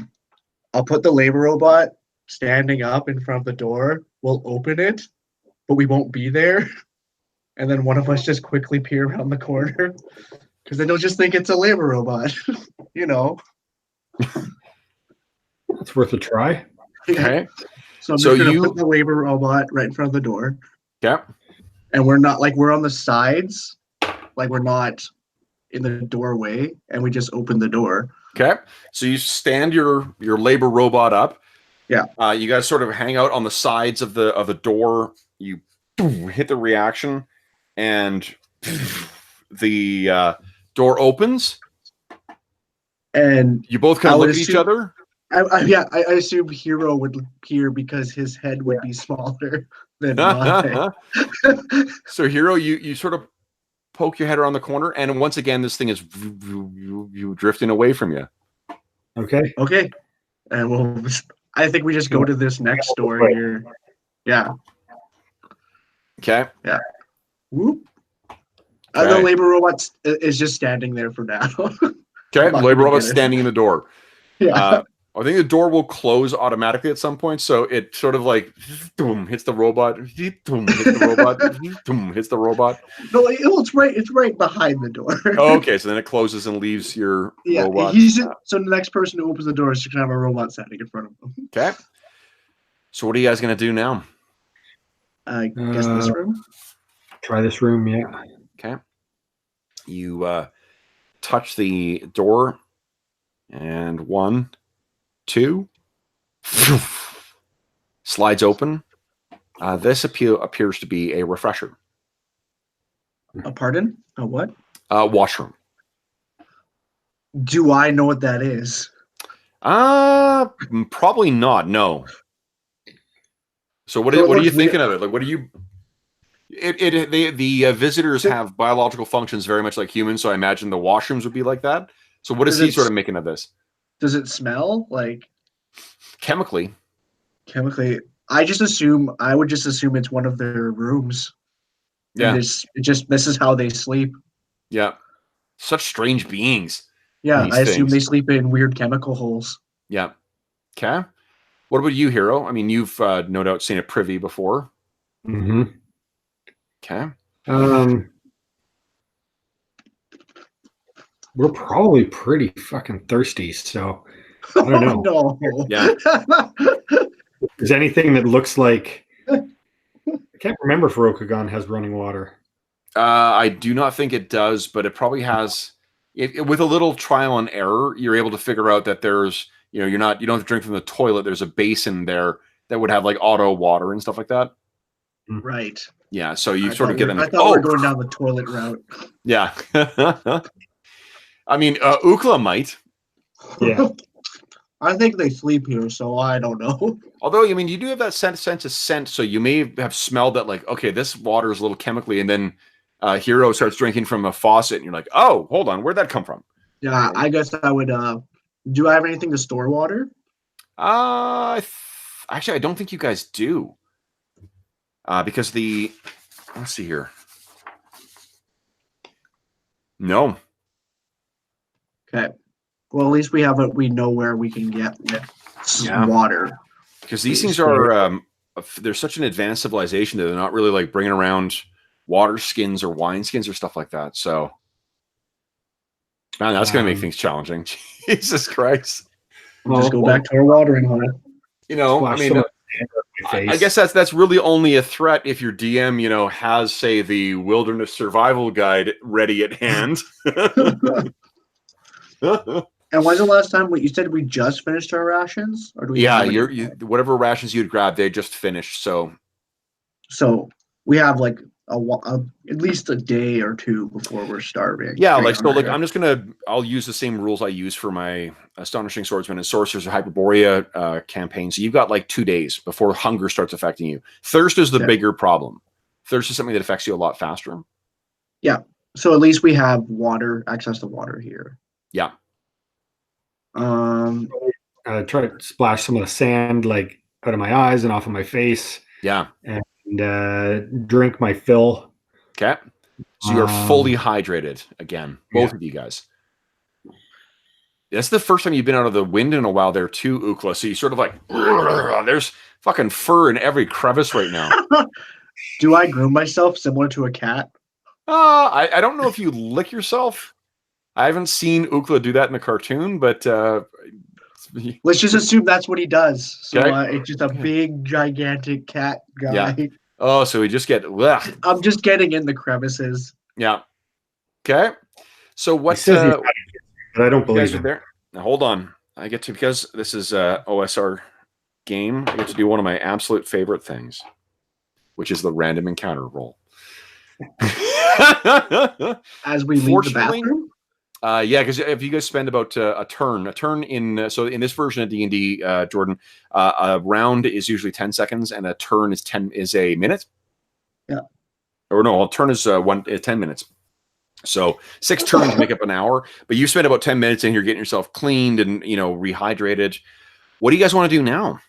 put the labor robot standing up in front of the door. We'll open it, but we won't be there. And then one of us just quickly peer around the corner, because then they'll just think it's a labor robot. You know. It's worth a try. Okay. So I'm just gonna put the labor robot right in front of the door. Yeah. And we're not we're on the sides, like we're not in the doorway, and we just open the door. Okay. So you stand your labor robot up. Yeah. You guys sort of hang out on the sides of the door. You hit the reaction, and the door opens. And you both kind of look at each other. I assume Hero would appear because his head would be smaller than mine. So Hero, you sort of poke your head around the corner, and once again, this thing is you drifting away from you. Okay. Okay. And I think we just go to this next door here. Yeah. Okay. Yeah. Whoop. The labor robot is just standing there for now. Okay. Labor robot standing in the door. Yeah. I think the door will close automatically at some point, so it sort of like boom, hits the robot, boom, hits the robot, boom, hits the robot. No, it's right behind the door. Oh, okay, so then it closes and leaves your robot. So the next person who opens the door is just gonna have a robot standing in front of them. Okay. So what are you guys gonna do now? I guess this room. Try this room, yeah. Okay. You touch the door, and 1, 2, slides open. This appears to be a refresher. Pardon? A what? Washroom. Do I know what that is? Probably not. No. So what are you thinking of it? Like, what are you? The visitors have biological functions very much like humans, so I imagine the washrooms would be like that. So what is he sort of making of this? Does it smell like chemically? Chemically, I would just assume it's one of their rooms. Yeah, this is how they sleep. Yeah, such strange beings. Yeah, I assume they sleep in weird chemical holes. Yeah. Okay. What about you, Hero? I mean, you've no doubt seen a privy before. Mm-hmm. Okay. We're probably pretty fucking thirsty, so I don't know. No. Yeah. Is anything that looks like I can't remember if Rokugan has running water. I do not think it does, but it probably has. With a little trial and error, you're able to figure out that there's, you don't have to drink from the toilet. There's a basin there that would have like auto water and stuff like that. Right. Yeah. So you sort of get them. I thought we were going down the toilet route. Yeah. I mean, Ukla might. Yeah. I think they sleep here, so I don't know. Although, I mean, you do have that sense of scent, so you may have smelled that, like, okay, this water is a little chemically, and then Hero starts drinking from a faucet, and you're like, oh, hold on, where'd that come from? Yeah, I guess I would. Do I have anything to store water? Actually, I don't think you guys do, because let's see here. No. Okay. Well, at least we know where we can get water. Because these things are, they're such an advanced civilization that they're not really like bringing around water skins or wine skins or stuff like that. So, man, that's going to make things challenging. Jesus Christ. We'll just go back to our watering hole. I mean, I guess that's really only a threat if your DM, has, say, the Wilderness Survival Guide ready at hand. And when's the last time you said we just finished our rations? Or do we whatever rations you'd grab, they just finished. So we have like at least a day or two before we're starving. Yeah, I'll use the same rules I use for my Astonishing Swordsman and Sorcerers of Hyperborea campaign. So you've got like 2 days before hunger starts affecting you. Thirst is the bigger problem. thirst is something that affects you a lot faster. Yeah. So at least we have water, access to water here. Yeah. Try to splash some of the sand like out of my eyes and off of my face. Yeah. And drink my fill. Okay. So you're fully hydrated again, both of you guys. That's the first time you've been out of the wind in a while there too, Ukla. So you sort of like, there's fucking fur in every crevice right now. Do I groom myself similar to a cat? I don't know if you lick yourself. I haven't seen Ukla do that in the cartoon, but let's just assume that's what he does. So Okay. it's just a big, gigantic cat guy. Yeah. Oh, so we just get. Ugh. I'm just getting in the crevices. Yeah. Okay. So what? He says but I don't believe him. There. Now hold on. I get to, because this is a OSR game, I get to do one of my absolute favorite things, which is the random encounter roll. As we leave the bathroom. Yeah, because if you guys spend about a turn in so in this version of D&D, Jordan, a round is usually 10 seconds, and a turn is a minute. Yeah. Or no, a turn is 10 minutes. So 6 turns make up an hour, but you spend about 10 minutes in here getting yourself cleaned and rehydrated. What do you guys want to do now?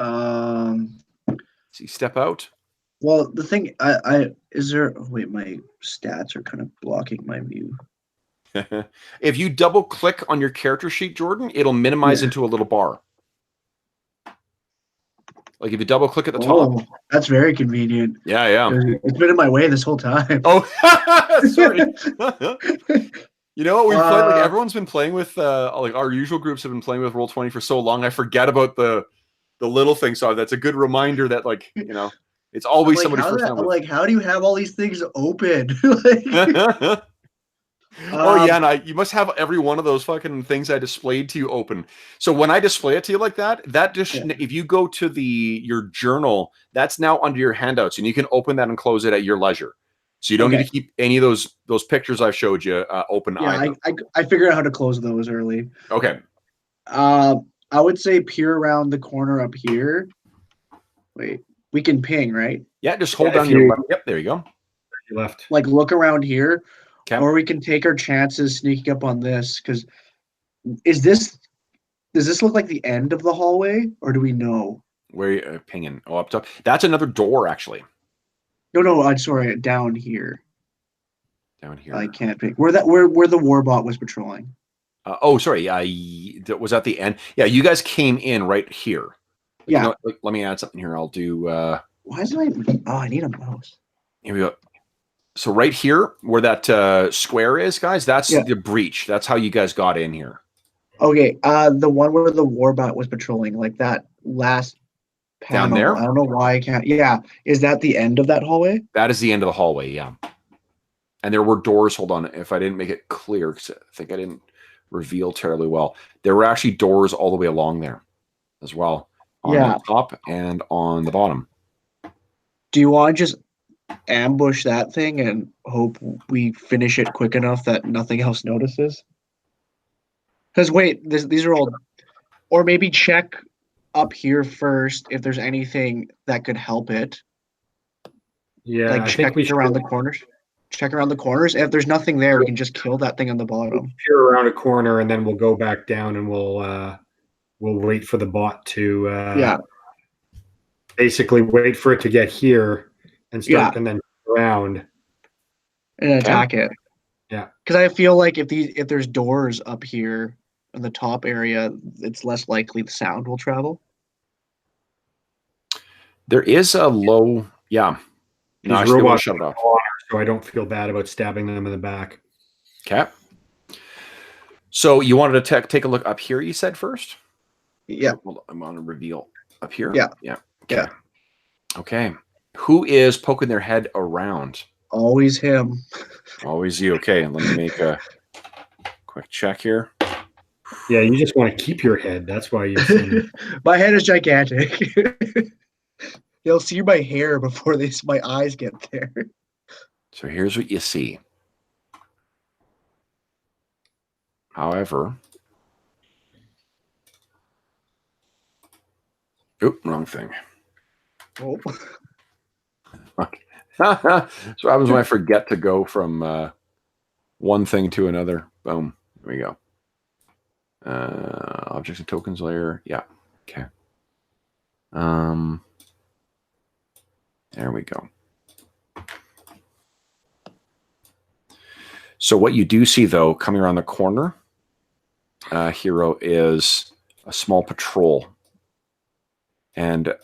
So you step out. Well, the thing, I is there. Oh, wait, my stats are kind of blocking my view. If you double click on your character sheet, Jordan, it'll minimize into a little bar. Like if you double click at the top. That's very convenient. Yeah, yeah. It's been in my way this whole time. Oh, sorry. You know what we've played? Like everyone's been playing with, like our usual groups have been playing with Roll20 for so long. I forget about the little thing. So that's a good reminder that, like, it's always like, somebody's first time. I'm like, how do you have all these things open? Oh yeah, and you must have every one of those fucking things I displayed to you open. So when I display it to you like that, if you go to your journal, that's now under your handouts, and you can open that and close it at your leisure. So you don't need to keep any of those pictures I've showed you open. Yeah, I figured out how to close those early. Okay. I would say peer around the corner up here. Wait, we can ping, right? Yeah, just hold down your left. Yep, there you go. Your left. Like look around here. Okay. Or we can take our chances sneaking up on this, because does this look like the end of the hallway, or do we know? Where are you pinging? Oh, up top. That's another door, actually. No, I'm sorry, down here. Down here. I can't ping. Where the warbot was patrolling. Oh, sorry. That was at the end. Yeah, you guys came in right here. Yeah. Let me add something here. I'll do. Why is my? Oh, I need a mouse. Here we go. So right here, where that square is, guys, that's the breach. That's how you guys got in here. Okay, the one where the warbot was patrolling, like that last panel. Down there? I don't know why I can't. Yeah, is that the end of that hallway? That is the end of the hallway, yeah. And there were doors. Hold on, if I didn't make it clear, because I think I didn't reveal terribly well. There were actually doors all the way along there as well, on the top and on the bottom. Do you want to just ambush that thing and hope we finish it quick enough that nothing else notices? Because wait, these are all, or maybe check up here first if there's anything that could help it. Yeah, like check around the corners. Check around the corners. If there's nothing there, we can just kill that thing on the bottom. We'll peer around a corner and then we'll go back down and we'll wait for the bot to basically wait for it to get here and start and then around and attack it. Yeah, because I feel like if there's doors up here in the top area, it's less likely the sound will travel. There is a low, No, robots shut it off. So I don't feel bad about stabbing them in the back. Okay. So you wanted to take a look up here, you said first? Yeah. Hold on, I'm going to reveal up here. Yeah. Yeah. Okay. Okay. Who is poking their head around? Always him. Always you. Okay. Let me make a quick check here. Yeah, you just want to keep your head. That's why you're My head is gigantic. They'll see my hair before my eyes get there. So here's what you see. However, wrong thing. Oh. So what happens when I forget to go from one thing to another. Boom. There we go. Objects and tokens layer. Yeah. Okay. There we go. So what you do see, though, coming around the corner, Hero, is a small patrol. And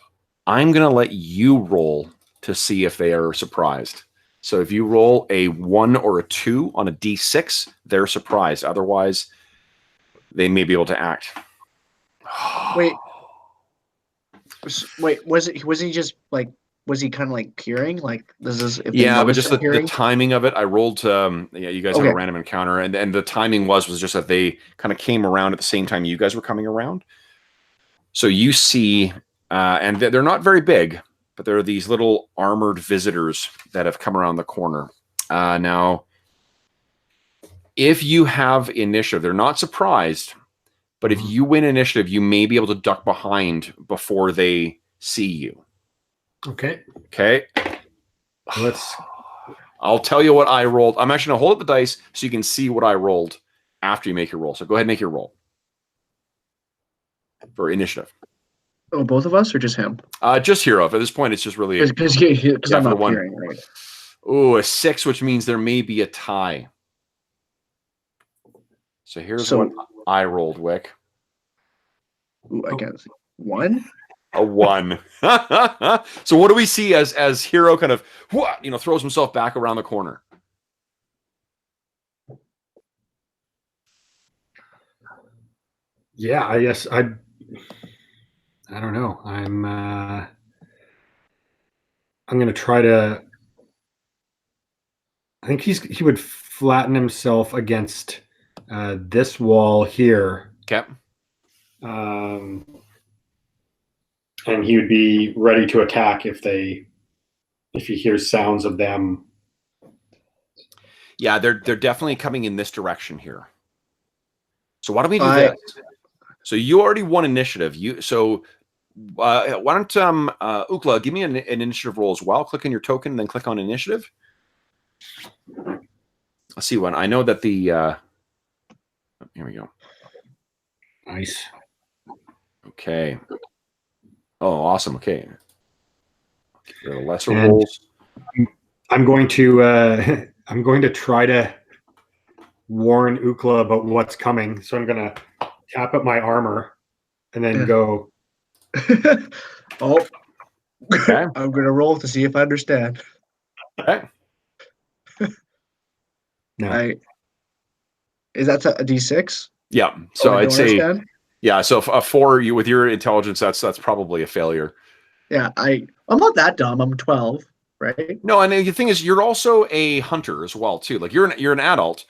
I'm going to let you roll to see if they are surprised. So if you roll a 1 or a 2 on a d6, they're surprised. Otherwise, they may be able to act. Wait, was he just like, was he kind of like peering? Like, this is if yeah, but just the timing of it. I rolled. Yeah, you guys have a random encounter, and the timing was just that they kind of came around at the same time you guys were coming around. So you see, and they're not very big, but there are these little armored visitors that have come around the corner. Now, if you have initiative, they're not surprised, but if you win initiative, you may be able to duck behind before they see you. Okay. Okay. Let's. I'll tell you what I rolled. I'm actually going to hold up the dice so you can see what I rolled after you make your roll. So go ahead and make your roll for initiative. Oh, both of us or just him? Just Hero. At this point, it's just really because I'm not hearing, right? Oh, a 6, which means there may be a tie. So here's what I rolled, Wick. Ooh, I can't see. 1? A 1. So what do we see as Hero kind of throws himself back around the corner? Yeah, I guess I don't know. I'm going to try to. I think he would flatten himself against this wall here. Okay. And he would be ready to attack if he hears sounds of them. Yeah, they're definitely coming in this direction here. So why don't we do this? So you already won initiative. Why don't Ukla give me an initiative roll as well? Click on your token, and then click on initiative. Let's see one. I know that the here we go. Nice. Okay. Oh, awesome. Okay. The lesser rolls. I'm going to try to warn Ukla about what's coming. So I'm going to tap up my armor and then go. Oh, okay. I'm going to roll to see if I understand. Okay. No. Is that a D6? Yeah. So I'd say, yeah. So a 4, with your intelligence, that's probably a failure. Yeah. I'm not that dumb. I'm 12, right? No, and the thing is, you're also a hunter as well, too. Like you're an adult,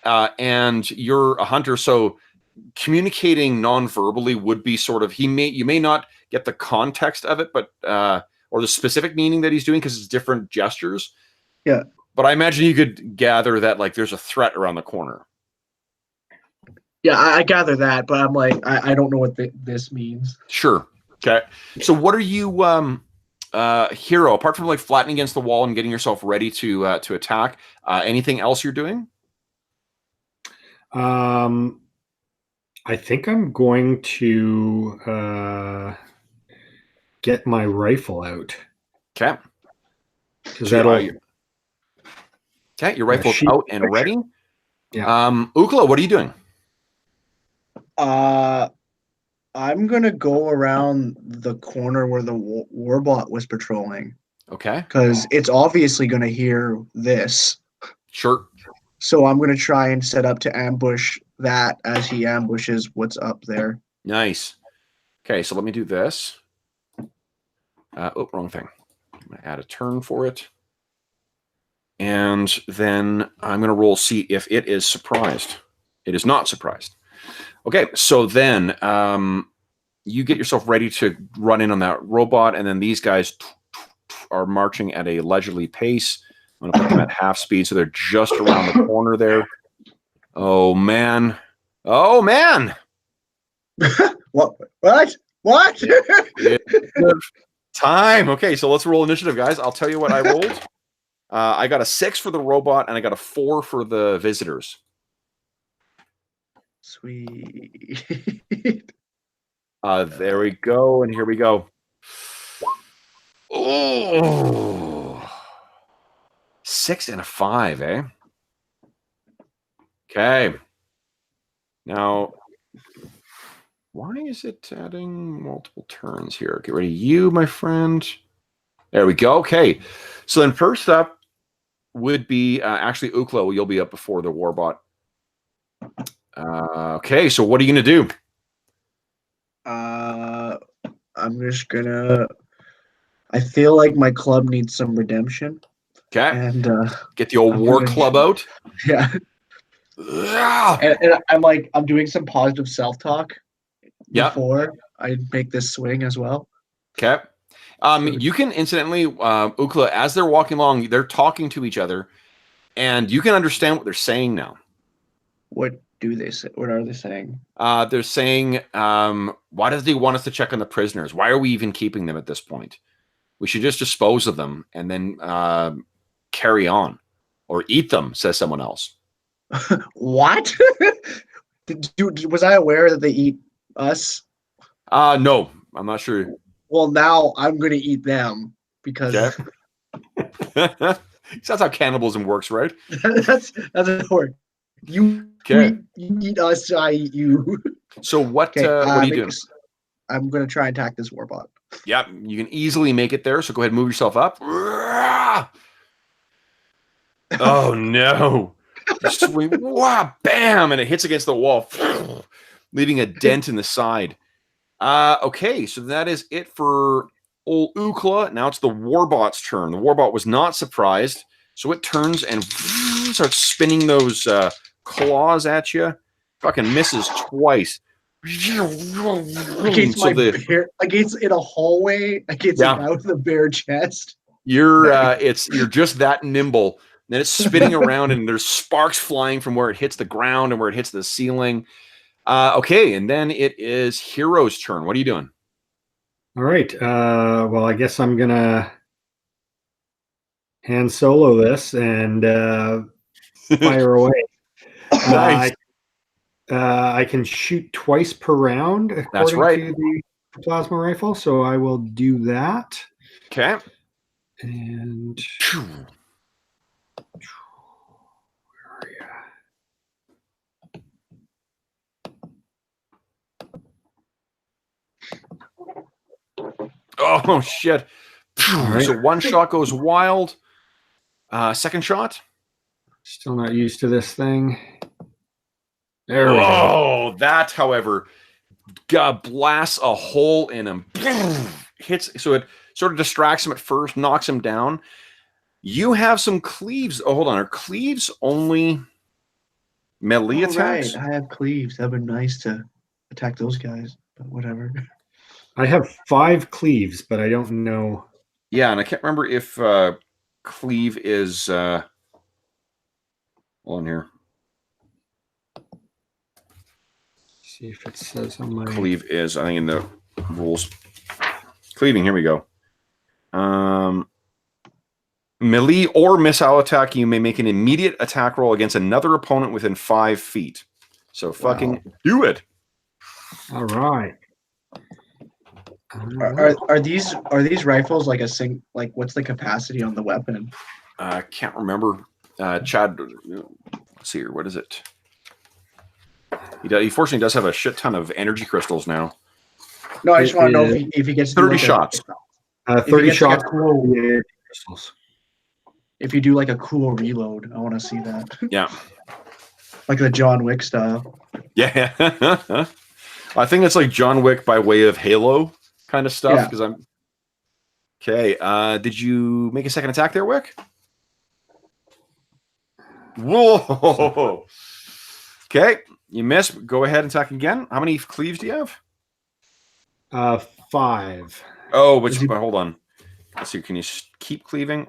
and you're a hunter. So communicating non-verbally would be sort of, you may not get the context of it, but or the specific meaning that he's doing because it's different gestures. Yeah. But I imagine you could gather that like there's a threat around the corner. Yeah, I gather that, but I'm like, I don't know what this means. Sure. Okay. So what are you, Hero, apart from like flattening against the wall and getting yourself ready to attack, anything else you're doing? I think I'm going to get my rifle out. Okay. Because that'll. Okay, your rifle's out and ready. Yeah. Ukla, what are you doing? I'm gonna go around the corner where the warbot was patrolling. Okay. Because it's obviously gonna hear this. Sure. So I'm gonna try and set up to ambush that as he ambushes what's up there. Nice. Okay, so let me do this. Wrong thing. I'm gonna add a turn for it. And then I'm going to roll, see if it is surprised. It is not surprised. Okay, so then you get yourself ready to run in on that robot, and then these guys are marching at a leisurely pace. I'm going to put them at half speed, so they're just around the corner there. Oh, man. Oh, man! What? Time. Okay, so let's roll initiative, guys. I'll tell you what I rolled. I got a 6 for the robot, and I got a 4 for the visitors. Sweet. There we go, and here we go. Oh, 6 and a 5, eh? Okay. Now, why is it adding multiple turns here? Get ready, you, my friend. There we go. Okay. So then first up would be actually Uklo. You'll be up before the Warbot. Okay, so what are you going to do? I'm just gonna. I feel like my club needs some redemption. Okay. And get the old war club out. Yeah. And I'm doing some positive self-talk before I make this swing as well. Okay. You can incidentally, Ukla, as they're walking along, they're talking to each other, and you can understand what they're saying now. What do they say? What are they saying? They're saying, why does he want us to check on the prisoners? Why are we even keeping them at this point? We should just dispose of them and then carry on. Or eat them, says someone else. What? Was I aware that they eat us? No, I'm not sure. Well, now I'm going to eat them because... Okay. That's how cannibalism works, right? that's how it works. You eat us, I eat you. So what are you doing? I'm going to try and attack this warbot. Yep, you can easily make it there, so go ahead and move yourself up. Oh, no. Swing, wow, bam, and it hits against the wall, leaving a dent in the side. Okay, so that is it for old Ukla. Now it's the Warbot's turn. The Warbot was not surprised, so it turns and starts spinning those claws at you. Fucking misses twice. Against against in a hallway, against a guy with a bare chest. You're just that nimble. Then it's spinning around, and there's sparks flying from where it hits the ground and where it hits the ceiling. Okay, and then it is Hero's turn. What are you doing? All right. Well, I guess I'm gonna hand solo this and fire away. Nice. I can shoot twice per round according to the plasma rifle, so I will do that. Okay. And oh shit! Right. So one shot goes wild. Second shot. Still not used to this thing. There we go. Oh, that, however, blasts a hole in him. Hits, so it sort of distracts him at first, knocks him down. You have some cleaves. Oh, hold on. Are cleaves only melee attacks? Right. I have cleaves. That'd been nice to attack those guys, but whatever. I have 5 cleaves, but I don't know. Yeah, and I can't remember if cleave is. Hold on here. See if it says on my. Cleave is, I think, in the rules. Cleaving. Here we go. Melee or missile attack. You may make an immediate attack roll against another opponent within 5 feet. So fucking do it. All right. Are these rifles like what's the capacity on the weapon? I can't remember. Chad, let's see here. What is it? He fortunately does have a shit ton of energy crystals now. No, I just want to know if he gets 30 shots. 30 shots. If you do like a cool reload, I want to see that. Yeah. Like the John Wick style. Yeah. I think it's like John Wick by way of Halo kind of stuff. Because I'm okay. Did you make a second attack there, Wick? Whoa. Okay, you missed. Go ahead and attack again. How many cleaves do you have? 5. Oh, but hold on. Let's see. Can you keep cleaving?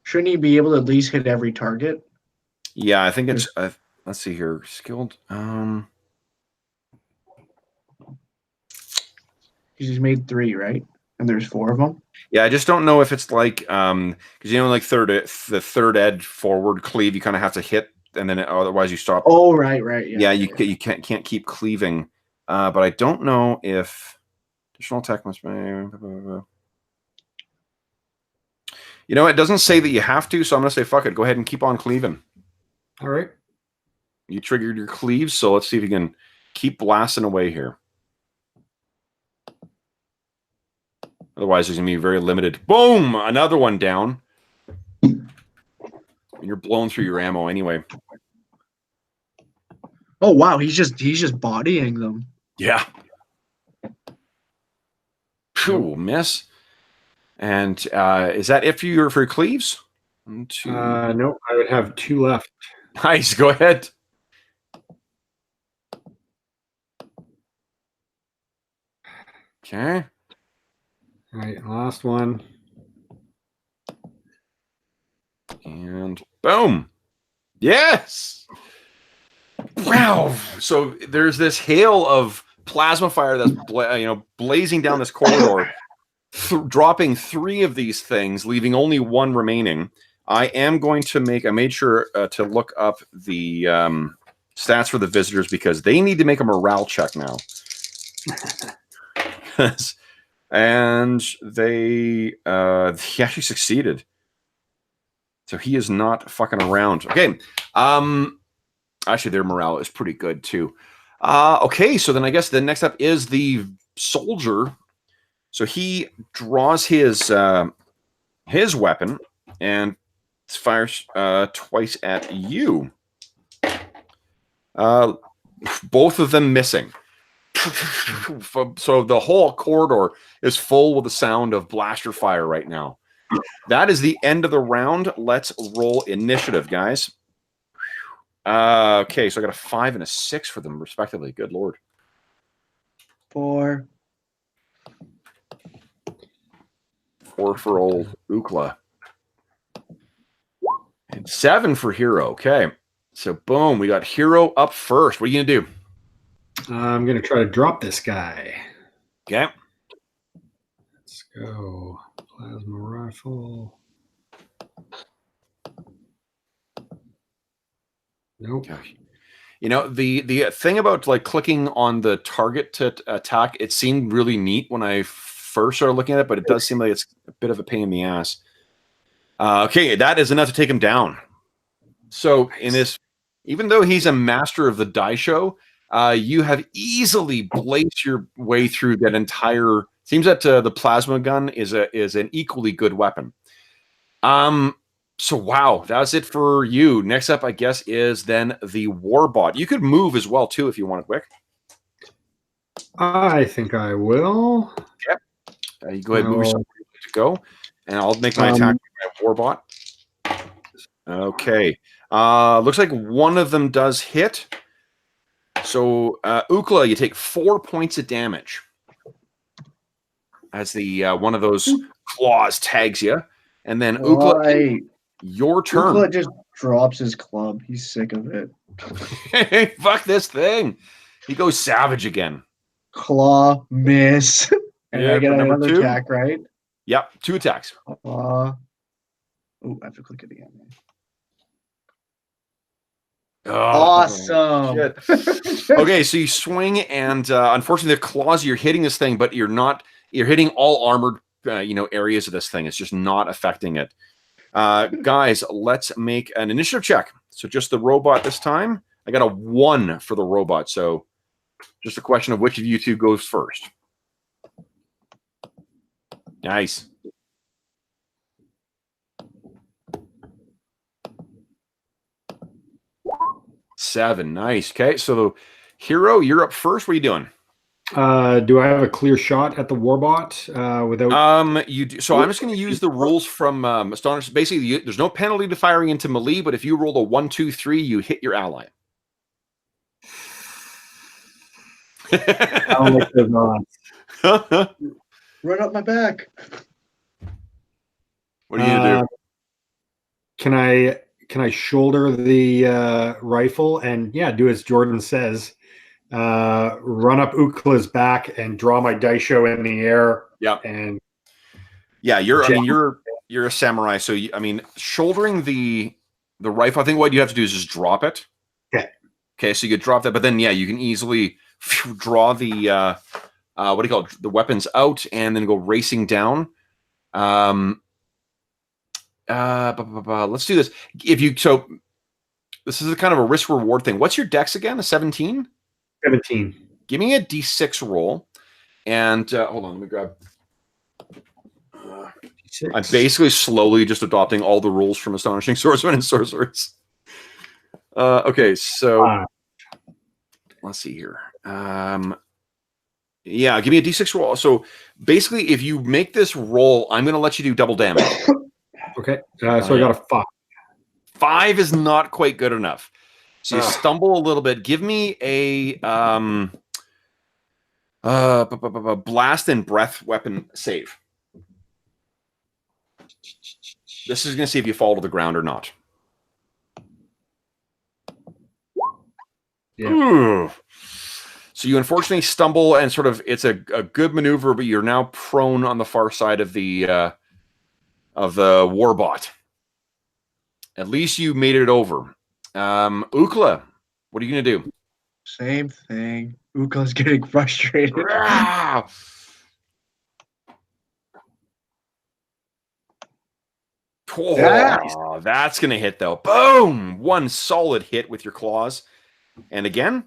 Shouldn't he be able to at least hit every target? Yeah, I think it's. Let's see here. Skilled. He's made 3, right? And there's 4 of them. Yeah, I just don't know if it's like because like the third edge forward cleave, you kind of have to hit, and then otherwise you stop. Oh, right. Yeah, you can't keep cleaving. But I don't know if additional attack must be. You know, it doesn't say that you have to, so I'm gonna say fuck it. Go ahead and keep on cleaving. All right. You triggered your cleaves, so let's see if you can keep blasting away here. Otherwise, there's going to be very limited. Boom! Another one down. And you're blowing through your ammo anyway. Oh wow, he's just bodying them. Yeah. Phew, miss. And is that it for your cleaves? 1, 2. No, I would have 2 left. Nice. Go ahead. Okay. All right, last one. And boom. Yes. Wow. So there's this hail of plasma fire that's blazing down this corridor, dropping 3 of these things, leaving only 1 remaining. I am going to I made sure to look up the stats for the visitors because they need to make a morale check now. And he actually succeeded. So he is not fucking around. Okay. Actually, their morale is pretty good too. Okay, so then I guess the next up is the soldier. So he draws his weapon and fires twice at you. Both of them missing. So the whole corridor is full with the sound of blaster fire right now. That is the end of the round. Let's roll initiative, guys. Okay, so I got a 5 and a 6 for them, respectively. Good lord. 4. 4 for old Ukla. And 7 for Hero. Okay. So boom, we got Hero up first. What are you gonna do? I'm going to try to drop this guy. Okay. Let's go. Plasma rifle. Nope. Okay. You know, the thing about like clicking on the target to attack, it seemed really neat when I first started looking at it, but it does seem like it's a bit of a pain in the ass. Okay, that is enough to take him down. So in this, even though he's a master of the die show, you have easily blazed your way through that entire. Seems that the plasma gun is an equally good weapon. So wow, that's it for you. Next up, I guess, is then the Warbot. You could move as well too if you want, quick. I think I will. Yep. You go ahead and move yourself to go, and I'll make my attack with my Warbot. Okay. Looks like one of them does hit. So, Ukla, you take 4 points of damage as the one of those claws tags you, and then Ukla, your turn. Ukla just drops his club. He's sick of it. Hey, fuck this thing. He goes savage again. Claw, miss. And Yeah, I get number another 2. attack, right? Yep, 2 attacks. Oh, I have to click it again. Oh, Awesome. shit. Okay, so you swing, and unfortunately, the claws, you're hitting this thing, but you're hitting all armored areas of this thing. It's just not affecting it. Guys, let's make an initiative check. So just the robot this time. I got a 1 for the robot, so just a question of which of you two goes first. Nice. Seven. Nice. Okay, so Hero, you're up first. What are you doing? Do I have a clear shot at the Warbot without? You do. So I'm just going to use the rules from Astonish. Basically, there's no penalty to firing into melee, but if you roll a 1, 2, 3, you hit your ally. I don't like those odds. Run up my back. What are you gonna do? Can can I shoulder the rifle and do as Jordan says, run up Ukla's back and draw my daisho in the air. Yeah. And you're a samurai, so shouldering the rifle. I think what you have to do is just drop it. Okay, so you could drop that, but then you can easily draw the the weapons out and then go racing down. Let's do this. This is a kind of a risk reward thing. What's your dex again? A 17? 17. Give me a d6 roll, and hold on, let me grab. I'm basically slowly just adopting all the rules from Astonishing Swordsmen and Sorcerers. Okay, so let's see here. Give me a d6 roll. So basically, if you make this roll, I'm going to let you do double damage. Okay, so I got a 5. 5 is not quite good enough. So you stumble a little bit. Give me a blast and breath weapon save. This is going to see if you fall to the ground or not. Yeah. So you unfortunately stumble, and sort of it's a good maneuver, but you're now prone on the far side of the warbot. At least you made it over. Ukla, what are you going to do? Same thing. Ukla's getting frustrated. Oh, that's going to hit, though. Boom! One solid hit with your claws. And again.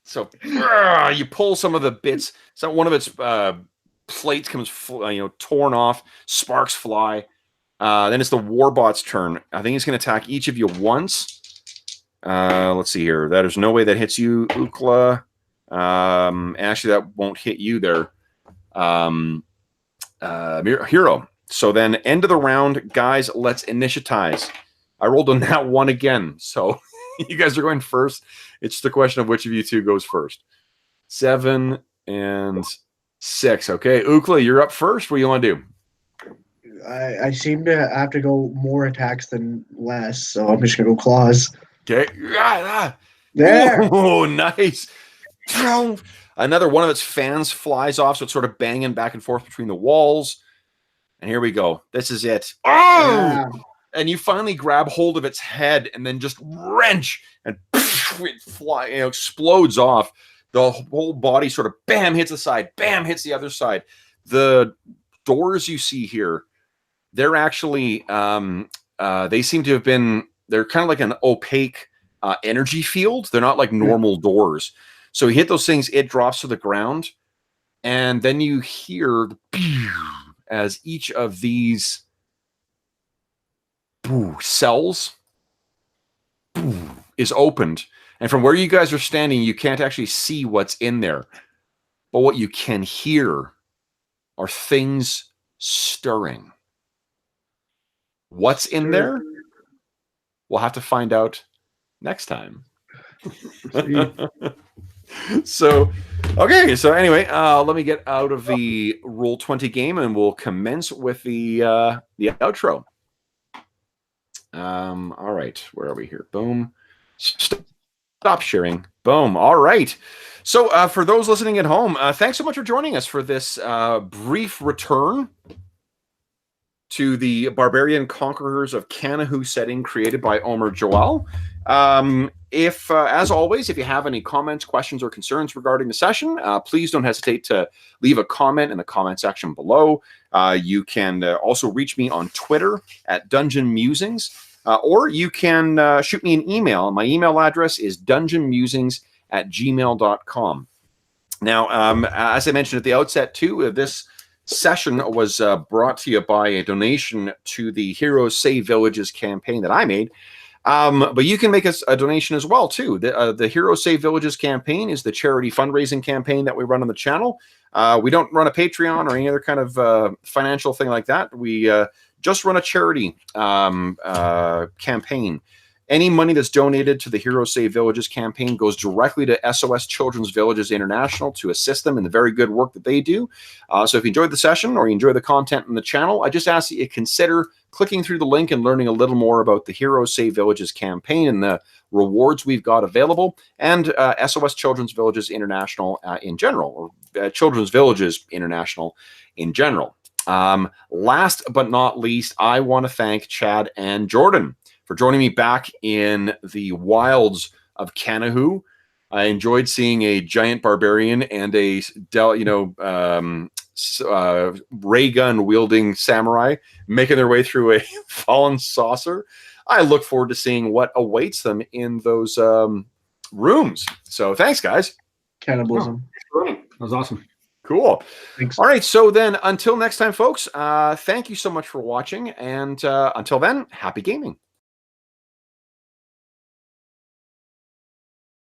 So you pull some of the bits. So one of its plates comes torn off. Sparks fly. Then it's the warbot's turn. I think it's going to attack each of you once. Let's see here. There's no way that hits you, Ukla. Actually, that won't hit you there. Hero. So then, end of the round, guys. Let's initiatize. I rolled on that one again, so you guys are going first. It's just a question of which of you two goes first. 7 and 6. Okay, Ukla, you're up first. What do you want to do? I seem to have to go more attacks than less, so I'm just gonna go claws. Okay. There. Oh, nice. Another one of its fans flies off, so it's sort of banging back and forth between the walls. And here we go. This is it. Yeah. And you finally grab hold of its head and then just wrench, and it explodes off. The whole body sort of bam hits the side, bam hits the other side. The doors you see here, they're actually they seem to have been, they're kind of like an opaque energy field. They're not like normal doors. So you hit those things, it drops to the ground, and then you hear as each of these cells is opened. And from where you guys are standing, you can't actually see what's in there. But what you can hear are things stirring. What's in there? We'll have to find out next time. So anyway, let me get out of the Roll20 game, and we'll commence with the outro. All right, where are we here? Boom. Stop sharing. Boom. All right. So for those listening at home, thanks so much for joining us for this brief return to the Barbarian Conquerors of Kanahu setting created by Omer Joel. If, as always, if you have any comments, questions, or concerns regarding the session, please don't hesitate to leave a comment in the comment section below. You can also reach me on Twitter at Dungeon Musings, or you can shoot me an email. My email address is dungeonmusings@gmail.com. Now, as I mentioned at the outset, too, this session was brought to you by a donation to the Heroes Save Villages campaign that I made. But you can make us a donation as well, too. The Heroes Save Villages campaign is the charity fundraising campaign that we run on the channel. We don't run a Patreon or any other kind of financial thing like that. We just run a charity campaign. Any money that's donated to the Hero Save Villages campaign goes directly to SOS Children's Villages International to assist them in the very good work that they do. So if you enjoyed the session or you enjoy the content in the channel, I just ask that you consider clicking through the link and learning a little more about the Hero Save Villages campaign and the rewards we've got available, and SOS Children's Villages International in general, or Children's Villages International in general. Last but not least, I want to thank Chad and Jordan for joining me back in the wilds of Kanahu. I enjoyed seeing a giant barbarian and a ray gun wielding samurai making their way through a fallen saucer. I look forward to seeing what awaits them in those rooms. So thanks, guys. Cannibalism. That was awesome. Cool. Thanks. All right. So then until next time, folks, thank you so much for watching. And until then, happy gaming.